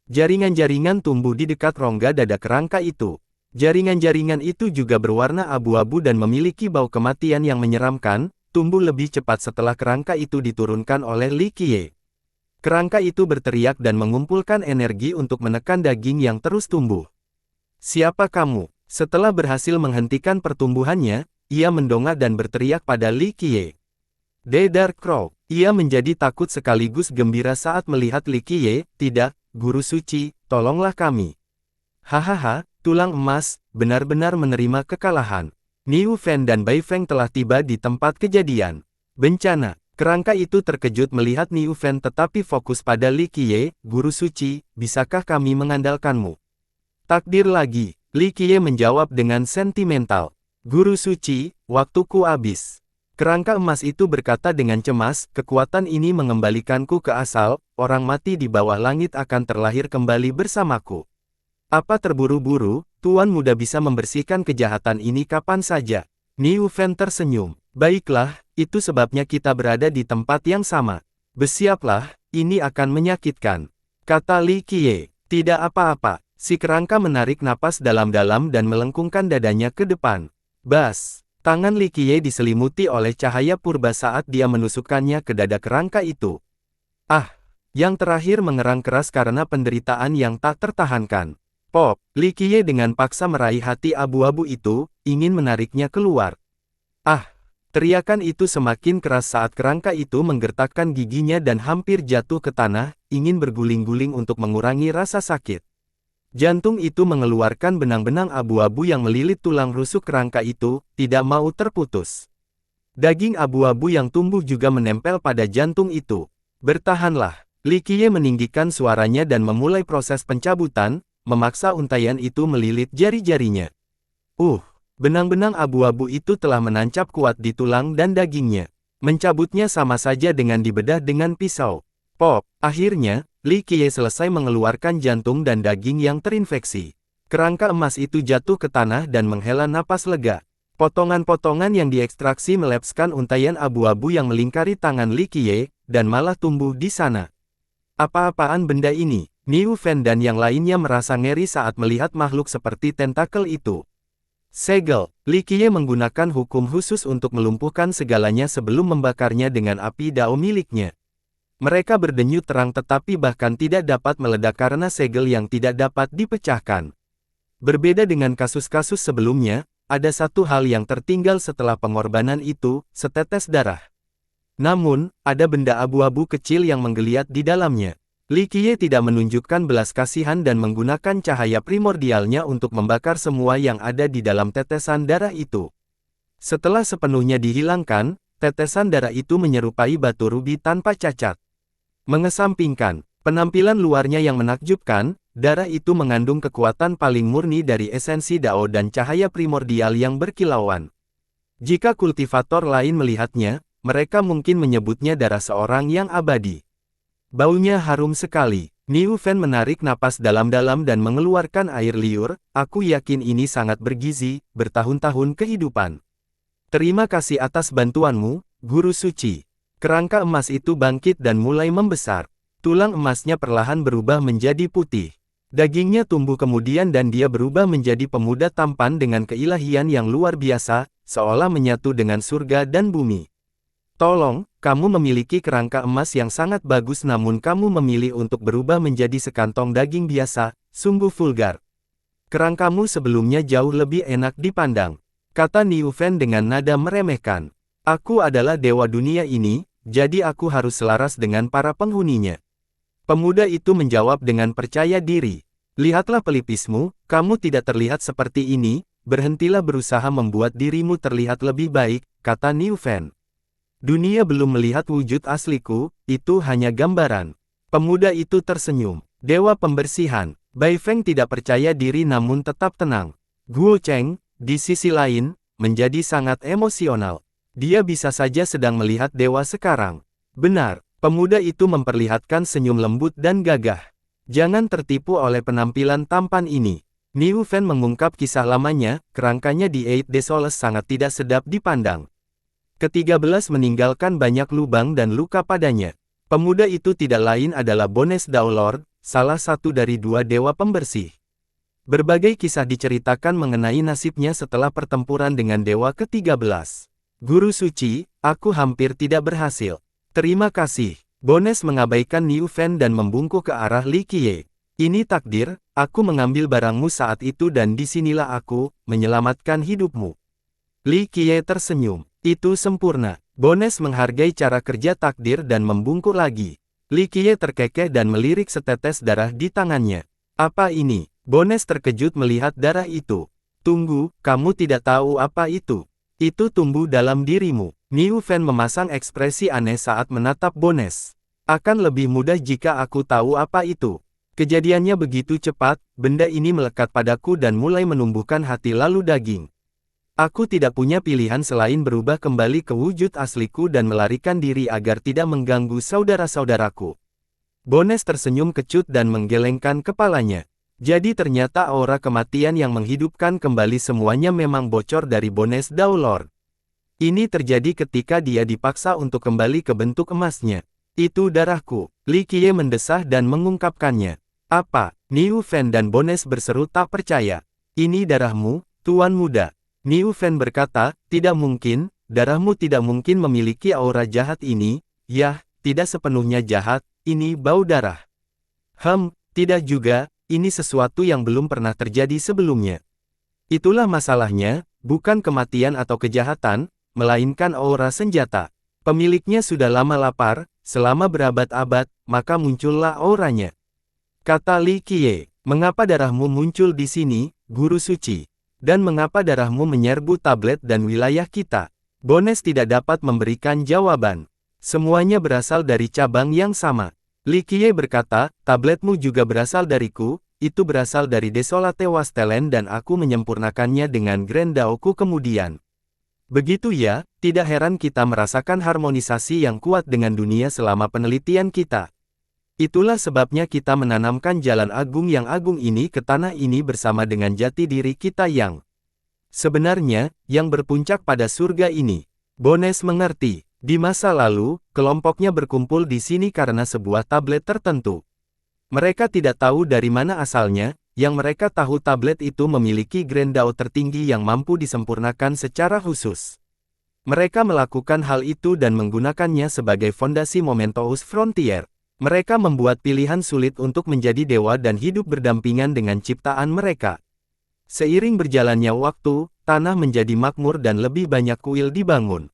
Jaringan-jaringan tumbuh di dekat rongga dada kerangka itu. Jaringan-jaringan itu juga berwarna abu-abu dan memiliki bau kematian yang menyeramkan, tumbuh lebih cepat setelah kerangka itu diturunkan oleh Li Qiye. Kerangka itu berteriak dan mengumpulkan energi untuk menekan daging yang terus tumbuh. Siapa kamu? Setelah berhasil menghentikan pertumbuhannya, ia mendongak dan berteriak pada Li Qiye. The Dark Crow. Ia menjadi takut sekaligus gembira saat melihat Li Qiye. Tidak, Guru Suci, tolonglah kami. Hahaha, tulang emas, benar-benar menerima kekalahan. Niu Fen dan Bai Feng telah tiba di tempat kejadian. Bencana. Kerangka itu terkejut melihat Niu Fen tetapi fokus pada Li Qiye. Guru Suci, bisakah kami mengandalkanmu? Takdir lagi, Li Qiye menjawab dengan sentimental. Guru Suci, waktuku habis. Kerangka emas itu berkata dengan cemas, kekuatan ini mengembalikanku ke asal, orang mati di bawah langit akan terlahir kembali bersamaku. Apa terburu-buru, Tuan Muda bisa membersihkan kejahatan ini kapan saja. Niu Fen tersenyum. Baiklah, itu sebabnya kita berada di tempat yang sama. Bersiaplah, ini akan menyakitkan. Kata Li Qiye. Tidak apa-apa. Si kerangka menarik napas dalam-dalam dan melengkungkan dadanya ke depan. Bas. Tangan Li Qiye diselimuti oleh cahaya purba saat dia menusukkannya ke dada kerangka itu. Ah! Yang terakhir mengerang keras karena penderitaan yang tak tertahankan. Pop, Li Qiye dengan paksa meraih hati abu-abu itu, ingin menariknya keluar. Ah! Teriakan itu semakin keras saat kerangka itu menggertakkan giginya dan hampir jatuh ke tanah, ingin berguling-guling untuk mengurangi rasa sakit. Jantung itu mengeluarkan benang-benang abu-abu yang melilit tulang rusuk kerangka itu, tidak mau terputus. Daging abu-abu yang tumbuh juga menempel pada jantung itu. Bertahanlah. Li Qiye meninggikan suaranya dan memulai proses pencabutan, memaksa untaian itu melilit jari-jarinya. Benang-benang abu-abu itu telah menancap kuat di tulang dan dagingnya. Mencabutnya sama saja dengan dibedah dengan pisau. Pop, akhirnya, Li Qiye selesai mengeluarkan jantung dan daging yang terinfeksi. Kerangka emas itu jatuh ke tanah dan menghela napas lega. Potongan-potongan yang diekstraksi melepaskan untaian abu-abu yang melingkari tangan Li Qiye, dan malah tumbuh di sana. Apa-apaan benda ini? Niu Fen dan yang lainnya merasa ngeri saat melihat makhluk seperti tentakel itu. Segel, Li Qiye menggunakan hukum khusus untuk melumpuhkan segalanya sebelum membakarnya dengan api dao miliknya. Mereka berdenyut terang tetapi bahkan tidak dapat meledak karena segel yang tidak dapat dipecahkan. Berbeda dengan kasus-kasus sebelumnya, ada satu hal yang tertinggal setelah pengorbanan itu, setetes darah. Namun, ada benda abu-abu kecil yang menggeliat di dalamnya. Li Qiye tidak menunjukkan belas kasihan dan menggunakan cahaya primordialnya untuk membakar semua yang ada di dalam tetesan darah itu. Setelah sepenuhnya dihilangkan, tetesan darah itu menyerupai batu rubi tanpa cacat. Mengesampingkan penampilan luarnya yang menakjubkan, darah itu mengandung kekuatan paling murni dari esensi Dao dan cahaya primordial yang berkilauan. Jika kultivator lain melihatnya, mereka mungkin menyebutnya darah seorang yang abadi. Baunya harum sekali. Niu Fen menarik napas dalam-dalam dan mengeluarkan air liur, aku yakin ini sangat bergizi, bertahun-tahun kehidupan. Terima kasih atas bantuanmu, Guru Suci. Kerangka emas itu bangkit dan mulai membesar. Tulang emasnya perlahan berubah menjadi putih. Dagingnya tumbuh kemudian dan dia berubah menjadi pemuda tampan dengan keilahian yang luar biasa, seolah menyatu dengan surga dan bumi. Tolong, kamu memiliki kerangka emas yang sangat bagus namun kamu memilih untuk berubah menjadi sekantong daging biasa, sungguh vulgar. Kerangkamu sebelumnya jauh lebih enak dipandang, kata Niu Fen dengan nada meremehkan. Aku adalah dewa dunia ini, jadi aku harus selaras dengan para penghuninya. Pemuda itu menjawab dengan percaya diri. Lihatlah pelipismu, kamu tidak terlihat seperti ini, berhentilah berusaha membuat dirimu terlihat lebih baik, kata Niu Fen. Dunia belum melihat wujud asliku, itu hanya gambaran. Pemuda itu tersenyum. Dewa pembersihan. Bai Feng tidak percaya diri namun tetap tenang. Guo Cheng, di sisi lain, menjadi sangat emosional. Dia bisa saja sedang melihat dewa sekarang. Benar. Pemuda itu memperlihatkan senyum lembut dan gagah. Jangan tertipu oleh penampilan tampan ini. Niu Fen mengungkap kisah lamanya, kerangkanya di Eight Desoles sangat tidak sedap dipandang. Ke-13 meninggalkan banyak lubang dan luka padanya. Pemuda itu tidak lain adalah Bones Daolord, salah satu dari dua dewa pembersih. Berbagai kisah diceritakan mengenai nasibnya setelah pertempuran dengan dewa ke-13. Guru suci, aku hampir tidak berhasil. Terima kasih. Bones mengabaikan Niu Fen dan membungkuk ke arah Li Qiye. Ini takdir, aku mengambil barangmu saat itu dan disinilah aku, menyelamatkan hidupmu. Li Qiye tersenyum. Itu sempurna. Bones menghargai cara kerja takdir dan membungkuk lagi. Li Qiye terkekeh dan melirik setetes darah di tangannya. Apa ini? Bones terkejut melihat darah itu. Tunggu, kamu tidak tahu apa itu. Itu tumbuh dalam dirimu. Niu Fen memasang ekspresi aneh saat menatap Bones. Akan lebih mudah jika aku tahu apa itu. Kejadiannya begitu cepat, benda ini melekat padaku dan mulai menumbuhkan hati lalu daging. Aku tidak punya pilihan selain berubah kembali ke wujud asliku dan melarikan diri agar tidak mengganggu saudara-saudaraku. Bones tersenyum kecut dan menggelengkan kepalanya. Jadi ternyata aura kematian yang menghidupkan kembali semuanya memang bocor dari Bones Daolord. Ini terjadi ketika dia dipaksa untuk kembali ke bentuk emasnya. Itu darahku. Li Qiye mendesah dan mengungkapkannya. Apa? Niu Fen dan Bones berseru tak percaya. Ini darahmu, Tuan Muda. Niu Fen berkata, tidak mungkin, darahmu tidak mungkin memiliki aura jahat ini. Yah, tidak sepenuhnya jahat, ini bau darah. Tidak juga, ini sesuatu yang belum pernah terjadi sebelumnya. Itulah masalahnya, bukan kematian atau kejahatan, melainkan aura senjata. Pemiliknya sudah lama lapar, selama berabad-abad, maka muncullah auranya. Kata Li Qiye, mengapa darahmu muncul di sini, guru suci? Dan mengapa darahmu menyerbu tablet dan wilayah kita? Bones tidak dapat memberikan jawaban. Semuanya berasal dari cabang yang sama. Li Qiye berkata, tabletmu juga berasal dariku, itu berasal dari Desolate Wastelen dan aku menyempurnakannya dengan Grand Daoku kemudian. Begitu ya, tidak heran kita merasakan harmonisasi yang kuat dengan dunia selama penelitian kita. Itulah sebabnya kita menanamkan jalan agung yang agung ini ke tanah ini bersama dengan jati diri kita yang sebenarnya, yang berpuncak pada surga ini. Bones mengerti, di masa lalu, kelompoknya berkumpul di sini karena sebuah tablet tertentu. Mereka tidak tahu dari mana asalnya, yang mereka tahu tablet itu memiliki Grand Dao tertinggi yang mampu disempurnakan secara khusus. Mereka melakukan hal itu dan menggunakannya sebagai fondasi Momentous Frontier. Mereka membuat pilihan sulit untuk menjadi dewa dan hidup berdampingan dengan ciptaan mereka. Seiring berjalannya waktu, tanah menjadi makmur dan lebih banyak kuil dibangun.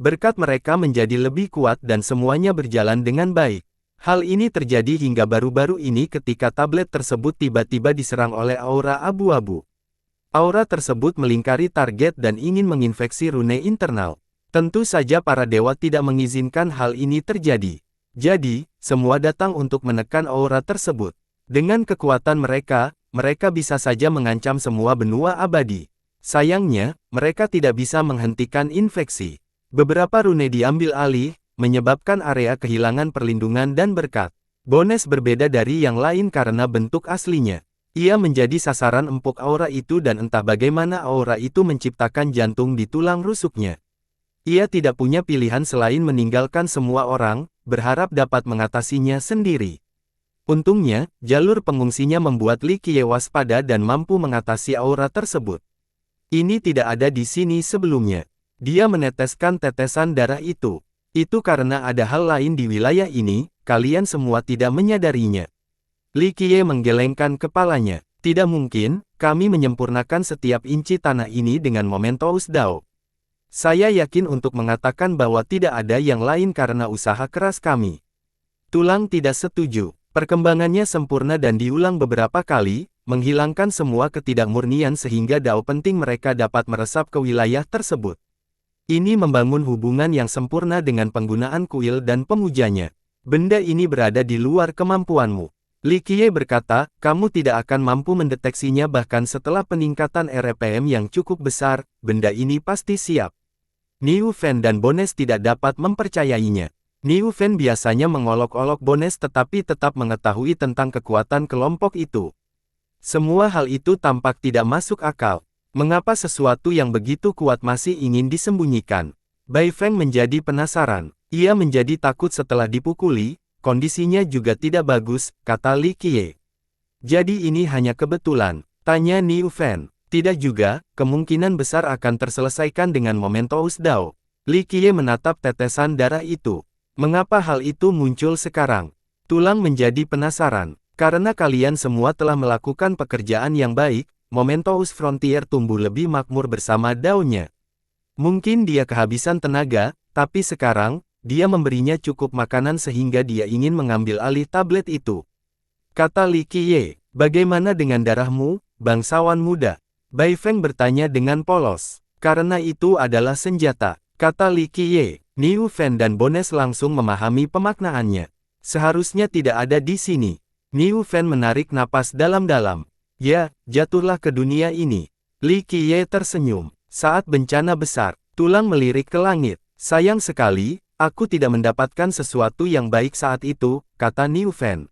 Berkat mereka menjadi lebih kuat dan semuanya berjalan dengan baik. Hal ini terjadi hingga baru-baru ini ketika tablet tersebut tiba-tiba diserang oleh aura abu-abu. Aura tersebut melingkari target dan ingin menginfeksi rune internal. Tentu saja para dewa tidak mengizinkan hal ini terjadi. Jadi, semua datang untuk menekan aura tersebut. Dengan kekuatan mereka, mereka bisa saja mengancam semua benua abadi. Sayangnya, mereka tidak bisa menghentikan infeksi. Beberapa rune diambil alih, menyebabkan area kehilangan perlindungan dan berkat. Bones berbeda dari yang lain karena bentuk aslinya. Ia menjadi sasaran empuk aura itu dan entah bagaimana aura itu menciptakan jantung di tulang rusuknya. Ia tidak punya pilihan selain meninggalkan semua orang, berharap dapat mengatasinya sendiri. Untungnya, jalur pengungsinya membuat Li Qiye waspada dan mampu mengatasi aura tersebut. Ini tidak ada di sini sebelumnya. Dia meneteskan tetesan darah itu. Itu karena ada hal lain di wilayah ini, kalian semua tidak menyadarinya. Li Qiye menggelengkan kepalanya. Tidak mungkin, kami menyempurnakan setiap inci tanah ini dengan Mementos Dao. Saya yakin untuk mengatakan bahwa tidak ada yang lain karena usaha keras kami. Tulang tidak setuju. Perkembangannya sempurna dan diulang beberapa kali, menghilangkan semua ketidakmurnian sehingga dao penting mereka dapat meresap ke wilayah tersebut. Ini membangun hubungan yang sempurna dengan penggunaan kuil dan pemujanya. Benda ini berada di luar kemampuanmu. Li Qiye berkata, kamu tidak akan mampu mendeteksinya bahkan setelah peningkatan RPM yang cukup besar, benda ini pasti siap. Niu Fen dan Bones tidak dapat mempercayainya. Niu Fen biasanya mengolok-olok Bones tetapi tetap mengetahui tentang kekuatan kelompok itu. Semua hal itu tampak tidak masuk akal. Mengapa sesuatu yang begitu kuat masih ingin disembunyikan? Bai Feng menjadi penasaran. Ia menjadi takut setelah dipukuli, kondisinya juga tidak bagus, kata Li Qiye. Jadi ini hanya kebetulan, tanya Niu Fen. Tidak juga, kemungkinan besar akan terselesaikan dengan Mementos Dao. Li Qiye menatap tetesan darah itu. Mengapa hal itu muncul sekarang? Tulang menjadi penasaran. Karena kalian semua telah melakukan pekerjaan yang baik, Mementos Frontier tumbuh lebih makmur bersama daunnya. Mungkin dia kehabisan tenaga, tapi sekarang, dia memberinya cukup makanan sehingga dia ingin mengambil alih tablet itu. Kata Li Qiye, bagaimana dengan darahmu, bangsawan muda? Bai Feng bertanya dengan polos. Karena itu adalah senjata, kata Li Qiye. Niu Fen dan Bones langsung memahami pemaknaannya. Seharusnya tidak ada di sini. Niu Fen menarik napas dalam-dalam. Ya, jatuhlah ke dunia ini. Li Qiye tersenyum. Saat bencana besar, tulang melirik ke langit. Sayang sekali, aku tidak mendapatkan sesuatu yang baik saat itu, kata Niu Fen.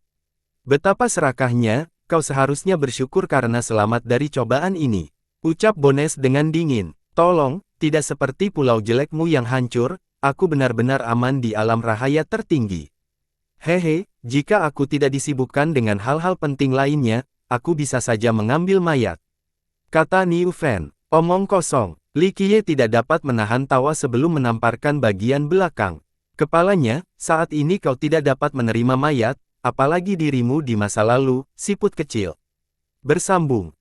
Betapa serakahnya, kau seharusnya bersyukur karena selamat dari cobaan ini. Ucap Bones dengan dingin. Tolong, tidak seperti pulau jelekmu yang hancur, aku benar-benar aman di alam rahaya tertinggi. Hehe, jika aku tidak disibukkan dengan hal-hal penting lainnya, aku bisa saja mengambil mayat. Kata Niu Fen. Omong kosong. Li Qiye tidak dapat menahan tawa sebelum menamparkan bagian belakang. Kepalanya, saat ini kau tidak dapat menerima mayat, apalagi dirimu di masa lalu, siput kecil. Bersambung.